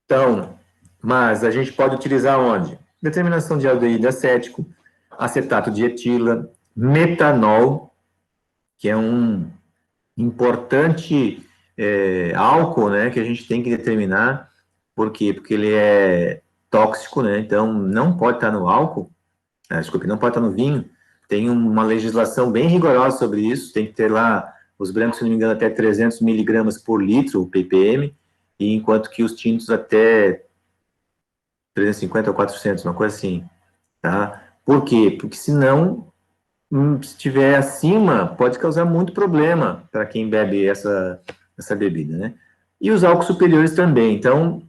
Então, mas a gente pode utilizar onde? Determinação de aldeído acético, acetato de etila, metanol, que é um importante álcool, né, que a gente tem que determinar. Por quê? Porque ele é tóxico, né, então não pode estar no álcool, desculpe, não pode estar no vinho. Tem uma legislação bem rigorosa sobre isso, tem que ter lá, os brancos, se não me engano, até 300 miligramas por litro, o ppm, e enquanto que os tintos até 350 ou 400, uma coisa assim, tá? Por quê? Porque senão, se estiver acima, pode causar muito problema para quem bebe essa bebida, né? E os álcools superiores também. Então,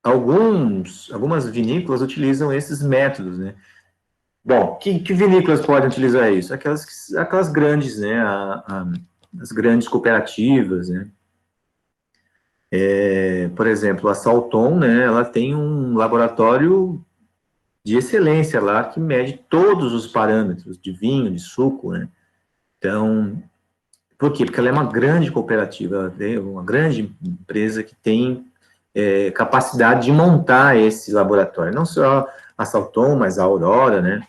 algumas vinícolas utilizam esses métodos, né? Bom, que vinícolas podem utilizar isso? Aquelas grandes, né? As grandes cooperativas, né? Por exemplo, a Salton, né? Ela tem um laboratório de excelência lá que mede todos os parâmetros de vinho, de suco, né? Então, por quê? Porque ela é uma grande cooperativa, uma grande empresa que tem capacidade de montar esse laboratório. Não só a Salton, mas a Aurora, né?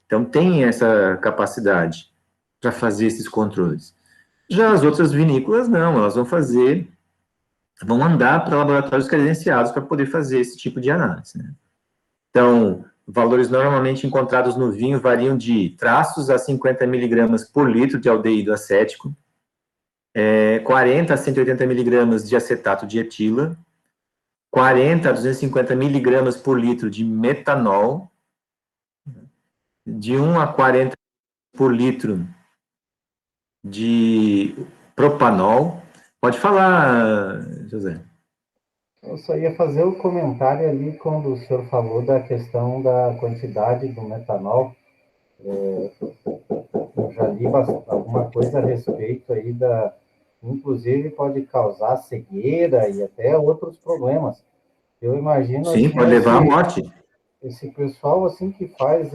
Então, tem essa capacidade para fazer esses controles. Já as outras vinícolas, não, elas vão mandar para laboratórios credenciados para poder fazer esse tipo de análise, né? Então, valores normalmente encontrados no vinho variam de traços a 50 miligramas por litro de aldeído acético, 40 a 180 miligramas de acetato de etila, 40 a 250 miligramas por litro de metanol, de 1 a 40 por litro de propanol. Pode falar, José. Eu só ia fazer o comentário ali quando o senhor falou da questão da quantidade do metanol. Eu já li alguma coisa a respeito aí inclusive pode causar cegueira e até outros problemas. Eu imagino Sim, assim pode levar à morte. esse pessoal assim que faz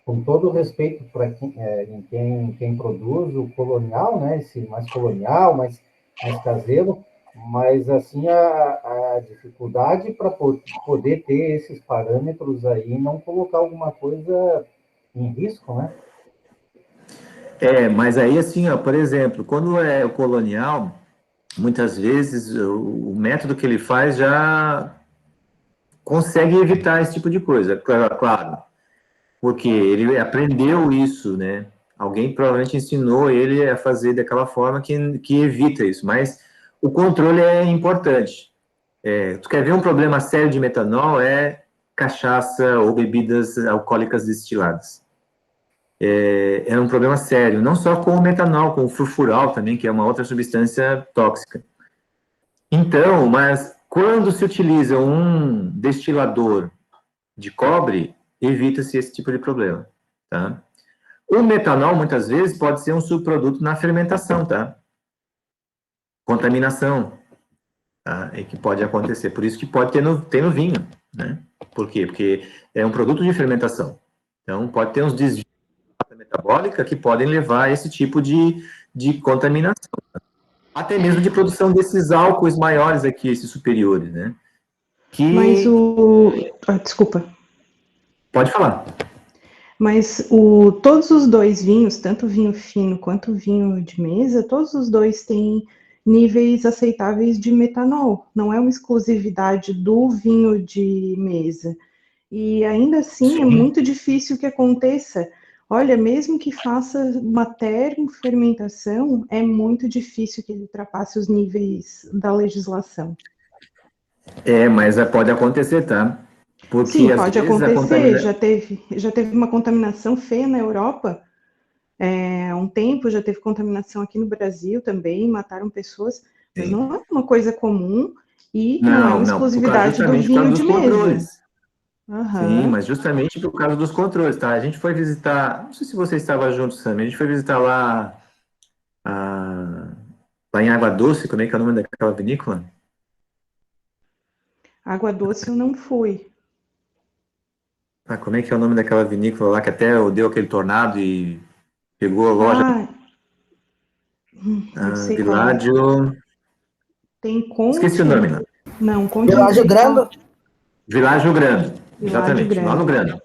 com todo o respeito para quem produz o colonial, né? Esse mais colonial, mais caseiro, mas assim a dificuldade para poder ter esses parâmetros aí e não colocar alguma coisa em risco, né? Mas aí assim, ó, por exemplo, quando é o colonial, muitas vezes o método que ele faz já consegue evitar esse tipo de coisa, claro, porque ele aprendeu isso, né? Alguém provavelmente ensinou ele a fazer daquela forma que evita isso, mas o controle é importante. Tu quer ver um problema sério de metanol? É cachaça ou bebidas alcoólicas destiladas. É um problema sério, não só com o metanol, com o furfural também, que é uma outra substância tóxica. Então, mas quando se utiliza um destilador de cobre, evita-se esse tipo de problema, tá? O metanol, muitas vezes, pode ser um subproduto na fermentação, tá? Contaminação, tá? É que pode acontecer. Por isso que pode ter no vinho, né? Por quê? Porque é um produto de fermentação. Então, pode ter uns desvios metabólica que podem levar a esse tipo de contaminação. Até mesmo de produção desses álcools maiores aqui, esses superiores, né? Mas desculpa. Pode falar. Mas todos os dois vinhos, tanto o vinho fino quanto o vinho de mesa, todos os dois têm níveis aceitáveis de metanol. Não é uma exclusividade do vinho de mesa. E ainda assim Sim. É muito difícil que aconteça. Olha, mesmo que faça uma termofermentação, é muito difícil que ele ultrapasse os níveis da legislação. Mas pode acontecer, tá? Porque Sim, às pode vezes acontecer. Já teve uma contaminação feia na Europa. Há um tempo já teve contaminação aqui no Brasil também, mataram pessoas, mas não é uma coisa comum e não é uma exclusividade do vinho de mesa. Controles. Uhum. Sim, mas justamente por causa dos controles, tá? A gente foi visitar, não sei se você estava junto, Sam, a gente foi visitar lá em Água Doce, como é que é o nome daquela vinícola? Água Doce eu não fui. Como é que é o nome daquela vinícola lá que até deu aquele tornado e pegou a loja? Não sei Világio... qual é. Tem Conte? Esqueci o nome lá. Não, Conte Világio Grande? Világio Grande, Világio exatamente, lá no Grande. Grande.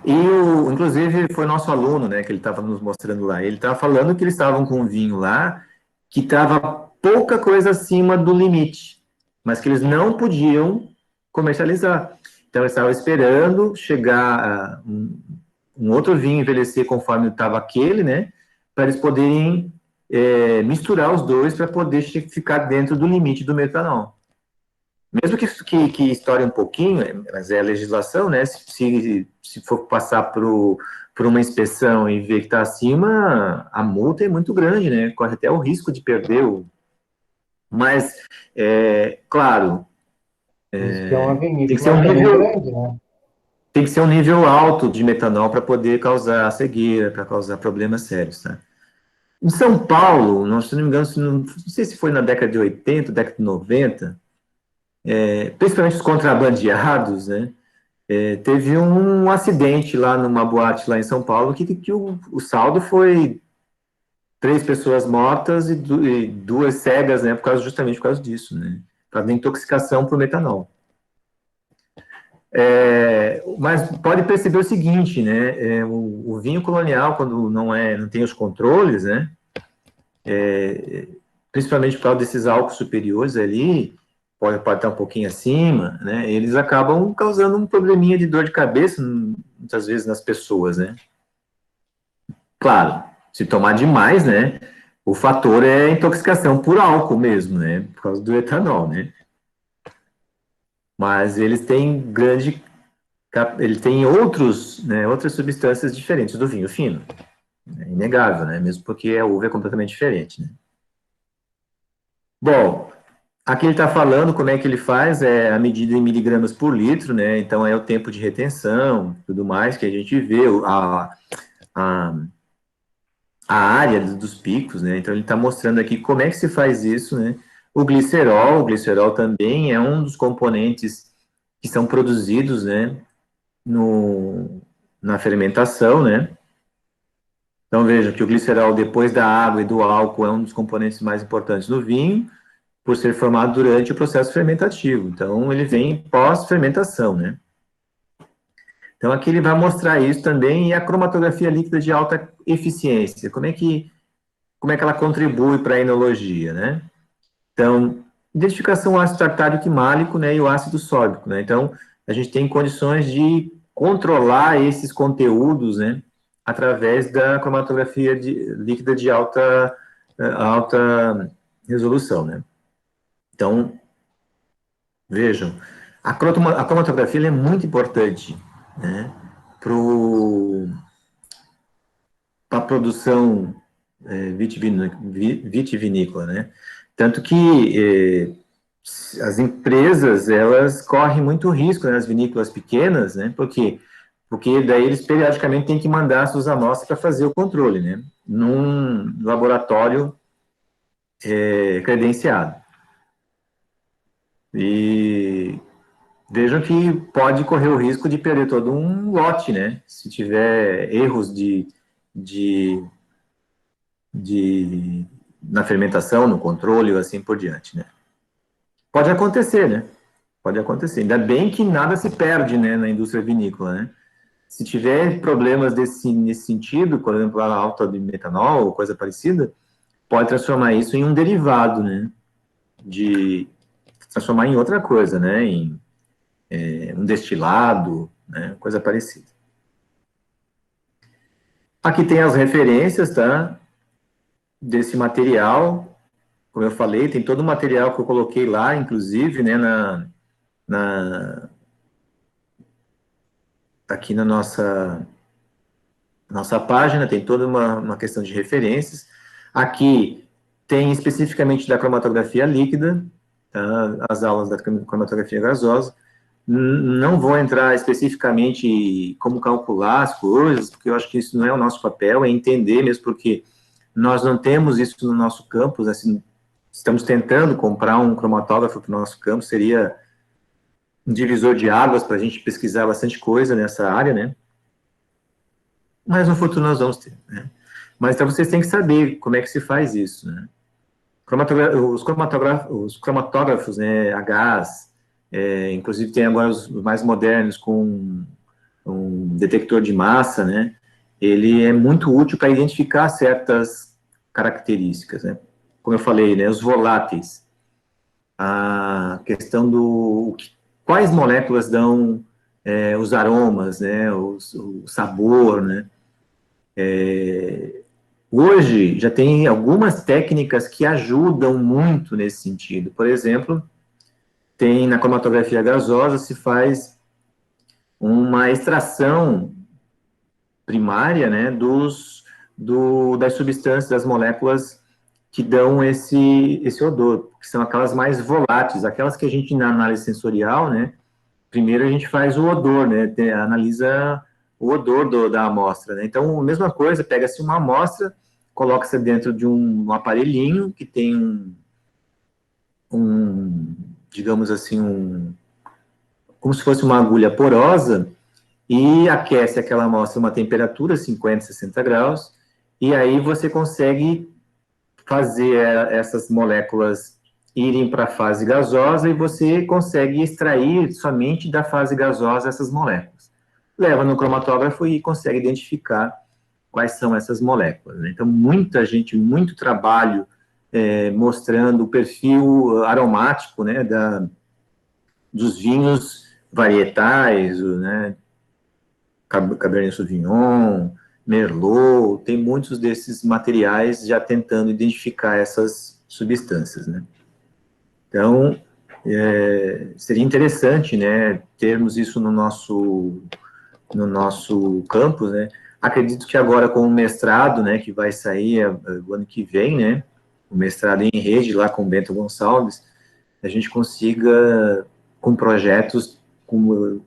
Inclusive, foi nosso aluno, né, que ele estava nos mostrando lá. Ele estava falando que eles estavam com um vinho lá que estava pouca coisa acima do limite, mas que eles não podiam comercializar. Então, eles estavam esperando chegar um outro vinho envelhecer conforme estava aquele, né, para eles poderem misturar os dois para poder ficar dentro do limite do metanol. Mesmo que estoure um pouquinho, mas é a legislação, né? Se for passar por uma inspeção e ver que está acima, a multa é muito grande, né? Corre até o risco de perder o... Mas, claro, Isso que é uma tem que ser um vinícola também nível, grande, né? tem que ser um nível alto de metanol para poder causar cegueira, para causar problemas sérios, tá? Em São Paulo, se não me engano, não sei se foi na década de 80, década de 90, principalmente os contrabandeados, né? Teve um acidente lá numa boate lá em São Paulo que o saldo foi 3 pessoas mortas e 2 cegas, né? Justamente por causa disso, né? Por causa da intoxicação por metanol. Mas pode perceber o seguinte, né? O vinho colonial, quando não tem os controles, né? Principalmente por causa desses álcools superiores ali, pode estar um pouquinho acima, né? Eles acabam causando um probleminha de dor de cabeça, muitas vezes, nas pessoas, né? Claro, se tomar demais, né? O fator é intoxicação por álcool mesmo, né? Por causa do etanol, né? Mas eles têm outras substâncias diferentes do vinho fino. É inegável, né? Mesmo porque a uva é completamente diferente, né? Bom, aqui ele está falando como é que ele faz, a medida em miligramas por litro, né? Então é o tempo de retenção, tudo mais que a gente vê, a área dos picos, né? Então ele está mostrando aqui como é que se faz isso, né? O glicerol também é um dos componentes que são produzidos, né? Na fermentação, né? Então veja que o glicerol, depois da água e do álcool, é um dos componentes mais importantes do vinho, por ser formado durante o processo fermentativo. Então, ele vem pós-fermentação, né? Então, aqui ele vai mostrar isso também, e a cromatografia líquida de alta eficiência. Como é que ela contribui para a enologia, né? Então, identificação do ácido tartárico e málico, né, e o ácido sórbico, né? Então, a gente tem condições de controlar esses conteúdos, né, através da cromatografia líquida de alta resolução, né? Então, vejam, a cromatografia é muito importante, né, para a produção vitivinícola, né? Tanto que as empresas, elas correm muito risco nas vinícolas pequenas, né? Porque daí eles periodicamente têm que mandar suas amostras para fazer o controle, né? Num laboratório credenciado. E vejam que pode correr o risco de perder todo um lote, né? Se tiver erros na fermentação, no controle ou assim por diante, né? Pode acontecer, né? Pode acontecer. Ainda bem que nada se perde, né, na indústria vinícola, né? Se tiver problemas nesse sentido, por exemplo, a alta de metanol ou coisa parecida, pode transformar isso em um derivado, né? Transformar em outra coisa, né? Em um destilado, né? Coisa parecida. Aqui tem as referências, tá? Desse material. Como eu falei, tem todo o material que eu coloquei lá, inclusive, né? Aqui na nossa página, tem toda uma questão de referências. Aqui tem especificamente da cromatografia líquida, tá? As aulas da cromatografia gasosa. Não vou entrar especificamente em como calcular as coisas, porque eu acho que isso não é o nosso papel, é entender mesmo, porque nós não temos isso no nosso campus, assim, estamos tentando comprar um cromatógrafo para o nosso campus, seria um divisor de águas para a gente pesquisar bastante coisa nessa área, né? Mas no futuro nós vamos ter, né? Mas então vocês têm que saber como é que se faz isso, né? Os cromatógrafos, né, a gás, inclusive tem agora os mais modernos com um detector de massa, né, ele é muito útil para identificar certas características, né? Como eu falei, né, os voláteis, a questão quais moléculas dão os aromas, né, o sabor, né? Hoje já tem algumas técnicas que ajudam muito nesse sentido. Por exemplo, tem na cromatografia gasosa se faz uma extração primária, né, das substâncias, das moléculas que dão esse odor, que são aquelas mais voláteis, aquelas que a gente, na análise sensorial, né, primeiro a gente faz o odor, né, analisa o odor da amostra, né. Então, a mesma coisa, pega-se uma amostra, coloca-se dentro de um aparelhinho que tem digamos assim, como se fosse uma agulha porosa, e aquece aquela amostra a uma temperatura, 50, 60 graus, e aí você consegue fazer essas moléculas irem para a fase gasosa e você consegue extrair somente da fase gasosa essas moléculas. Leva no cromatógrafo e consegue identificar quais são essas moléculas, né? Então, muita gente, muito trabalho mostrando o perfil aromático, né, dos vinhos varietais, né, Cabernet Sauvignon, Merlot, tem muitos desses materiais já tentando identificar essas substâncias, né? Então, seria interessante, né, termos isso no nosso campus, né? Acredito que agora com o mestrado, né, que vai sair o ano que vem, né, o mestrado em rede lá com o Bento Gonçalves, a gente consiga, com projetos,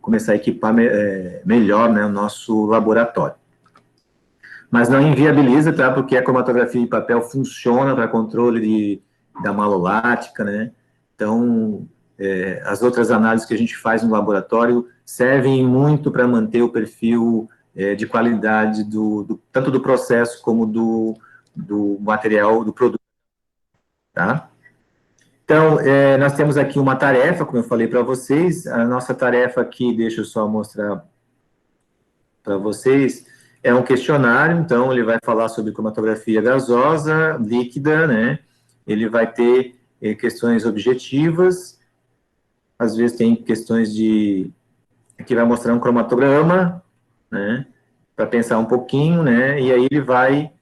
começar a equipar melhor, né, o nosso laboratório. Mas não inviabiliza, tá? Porque a cromatografia de papel funciona para controle da malolática, né? Então, as outras análises que a gente faz no laboratório servem muito para manter o perfil de qualidade tanto do processo como do material, do produto, tá? Então, nós temos aqui uma tarefa, como eu falei para vocês. A nossa tarefa aqui, deixa eu só mostrar para vocês, é um questionário. Então, ele vai falar sobre cromatografia gasosa, líquida, né? Ele vai ter questões objetivas, às vezes tem questões que vai mostrar um cromatograma, né? Para pensar um pouquinho, né? E aí ele vai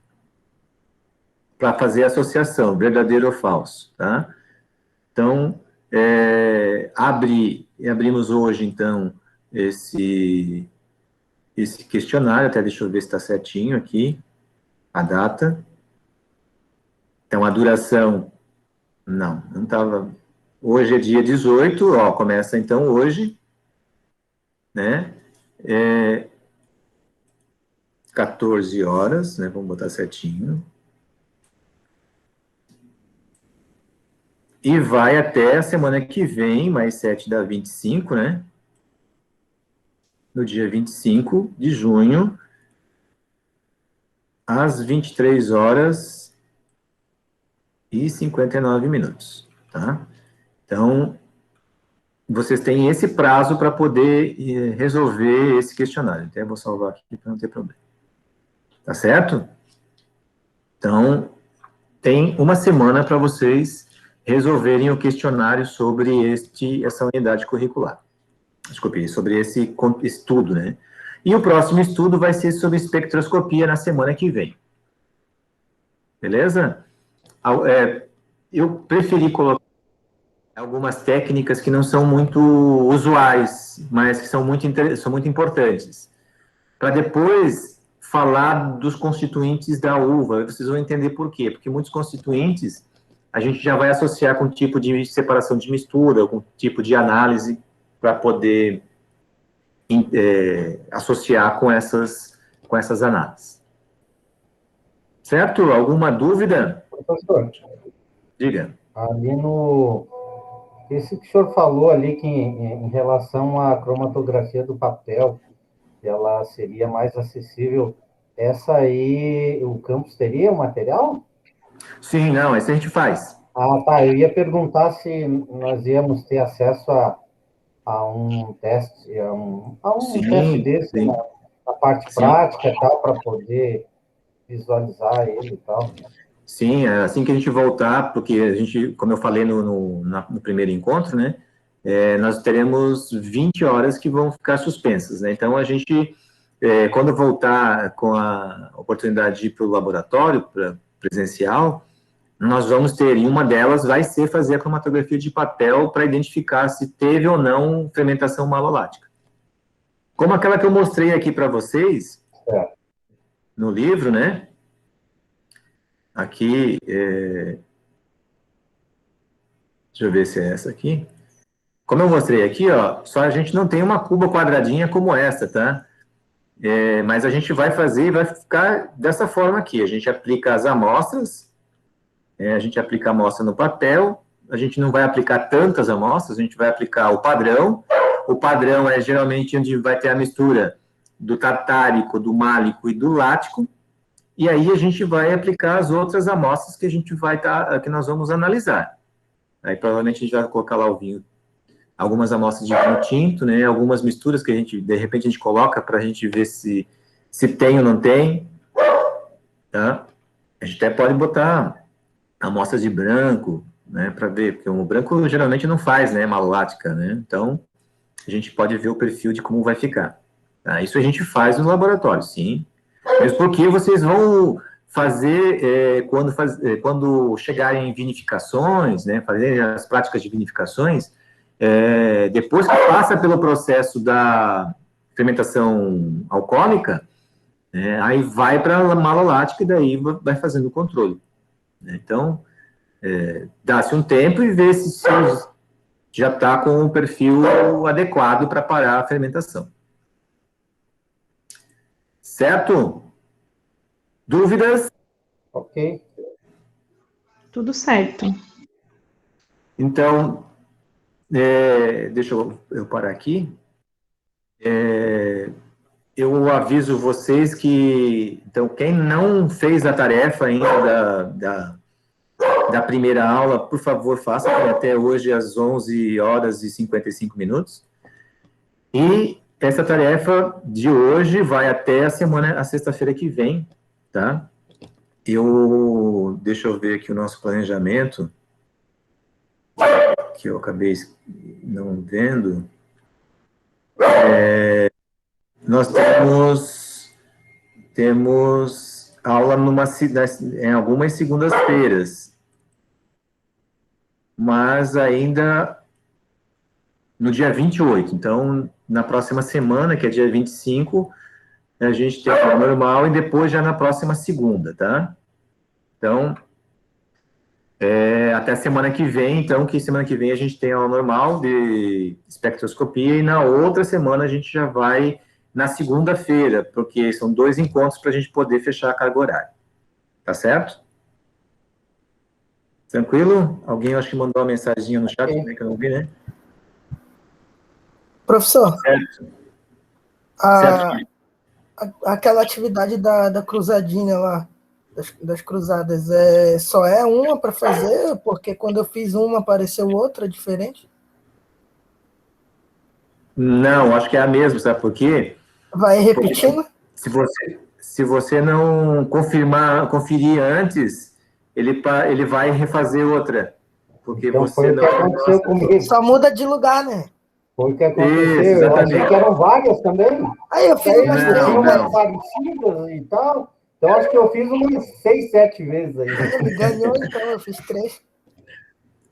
para fazer a associação, verdadeiro ou falso, tá? Então, abrimos hoje, então, esse questionário, até deixa eu ver se está certinho aqui, a data. Então, a duração, não estava... Hoje é dia 18, ó, começa então hoje, né? 14 horas, né? Vamos botar certinho. E vai até a semana que vem, mais 7 dá 25, né? No dia 25 de junho, às 23 horas e 59 minutos, tá? Então, vocês têm esse prazo para poder resolver esse questionário. Até vou salvar aqui para não ter problema. Tá certo? Então, tem uma semana para vocês resolverem o questionário sobre essa unidade curricular. Desculpe, sobre esse estudo, né? E o próximo estudo vai ser sobre espectroscopia na semana que vem. Beleza? Eu preferi colocar algumas técnicas que não são muito usuais, mas que são muito importantes. Para depois falar dos constituintes da uva, vocês vão entender por quê. Porque muitos constituintes a gente já vai associar com tipo de separação de mistura, com tipo de análise, para poder associar com essas análises. Certo? Alguma dúvida? Professor, Diga. ali esse que o senhor falou ali, que em relação à cromatografia do papel, que ela seria mais acessível, essa aí, o campus teria o material? Sim, não, isso a gente faz. Ah, tá. Eu ia perguntar se nós íamos ter acesso a um teste, Sim, teste desse sim, na parte sim. prática e tal, para poder visualizar ele e tal. Sim, é assim que a gente voltar, porque a gente, como eu falei no primeiro encontro, né, nós teremos 20 horas que vão ficar suspensas, né? Então, a gente, quando voltar com a oportunidade de ir para o laboratório, presencial, nós vamos ter, e uma delas vai ser fazer a cromatografia de papel para identificar se teve ou não fermentação malolática. Como aquela que eu mostrei aqui para vocês, É. no livro, né? Aqui, deixa eu ver se é essa aqui. Como eu mostrei aqui, ó, só a gente não tem uma cuba quadradinha como essa, tá? Mas a gente vai fazer e vai ficar dessa forma aqui. A gente aplica as amostras, a gente aplica a amostra no papel, a gente não vai aplicar tantas amostras, a gente vai aplicar o padrão. O padrão é geralmente onde vai ter a mistura do tartárico, do málico e do lático. E aí a gente vai aplicar as outras amostras que a gente vai que nós vamos analisar. Aí provavelmente a gente vai colocar lá o vinho, algumas amostras de vinho tinto, né? Algumas misturas que a gente, de repente, a gente coloca para a gente ver se tem ou não tem, tá? A gente até pode botar amostras de branco, né? Para ver, porque o branco geralmente não faz, né? Malolática, né? Então, a gente pode ver o perfil de como vai ficar. Tá? Isso a gente faz no laboratório, sim. Mesmo porque vocês vão fazer, quando chegarem em vinificações, né? Fazer as práticas de vinificações, depois que passa pelo processo da fermentação alcoólica, aí vai para a malolática e daí vai fazendo o controle. Né? Então, dá-se um tempo e vê se já está com o perfil adequado para parar a fermentação. Certo? Dúvidas? Ok. Tudo certo. Então, deixa eu parar aqui. Eu aviso vocês que, então, quem não fez a tarefa ainda da primeira aula, por favor, faça, até hoje às 11 horas e 55 minutos. E essa tarefa de hoje vai até a sexta-feira que vem, tá? Deixa eu ver aqui o nosso planejamento, que eu acabei não vendo. Nós temos aula em algumas segundas-feiras, mas ainda no dia 28. Então, na próxima semana, que é dia 25, a gente tem aula normal e depois já na próxima segunda, tá? Então, até semana que vem, então, que semana que vem a gente tem aula normal de espectroscopia e na outra semana a gente já vai na segunda-feira, porque são 2 encontros para a gente poder fechar a carga horária. Tá certo? Tranquilo? Alguém, acho que mandou uma mensagem no chat, né, que eu não vi, né? Professor, Certo. a, aquela atividade da cruzadinha lá, das cruzadas, só é uma para fazer? Porque quando eu fiz uma, apareceu outra diferente? Não, acho que é a mesma, sabe por quê? Vai repetindo? Se você não conferir antes, ele vai refazer outra. Porque Então, você foi o não. que aconteceu comigo. Só muda de lugar, né? Foi o que Isso, aconteceu. Eu achei exatamente. que eram várias também. Aí eu fiz Daí umas eu três tinha Não. umas parecidas e tal. Então, acho que eu fiz umas 6, 7 vezes aí. Ele ganhou, então eu fiz 3.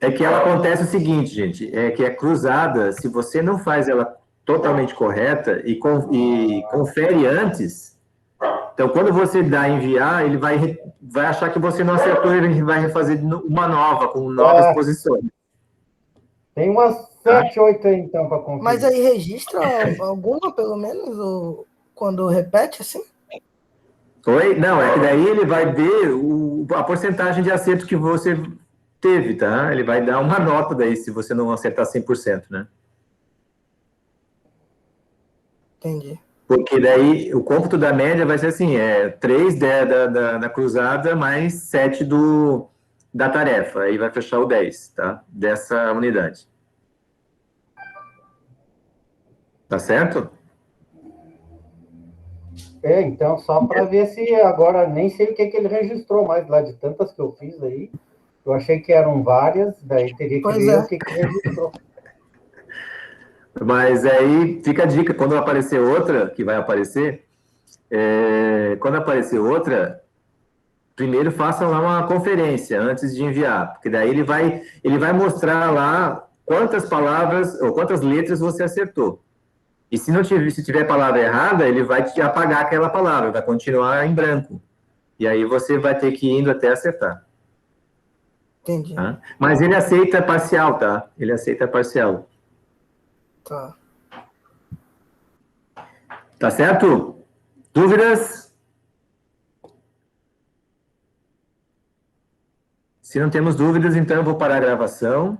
É que ela acontece o seguinte, gente, é que a cruzada, se você não faz ela totalmente correta e confere antes, então quando você dá enviar, ele vai achar que você não acertou e ele vai refazer uma nova, com novas posições. Tem umas 7, 8 aí, então, para conferir. Mas aí registra alguma, pelo menos, ou quando repete, assim? Oi? Não, é que daí ele vai ver a porcentagem de acerto que você teve, tá? Ele vai dar uma nota daí, se você não acertar 100%, né? Entendi. Porque daí o cômputo da média vai ser assim, 3 da cruzada mais 7 da tarefa. Aí vai fechar o 10, tá? Dessa unidade. Tá certo? Então, só para ver se agora, nem sei o que ele registrou mais lá, de tantas que eu fiz aí. Eu achei que eram várias, daí teria que Pois ver é. o que ele registrou. Mas aí fica a dica, quando aparecer outra, que vai aparecer, quando aparecer outra, primeiro façam lá uma conferência antes de enviar, porque daí ele vai mostrar lá quantas palavras ou quantas letras você acertou. E se tiver palavra errada, ele vai te apagar aquela palavra, vai continuar em branco. E aí você vai ter que ir indo até acertar. Entendi. Tá? Mas ele aceita parcial, tá? Ele aceita parcial. Tá. Tá certo? Dúvidas? Se não temos dúvidas, então eu vou parar a gravação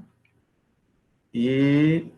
e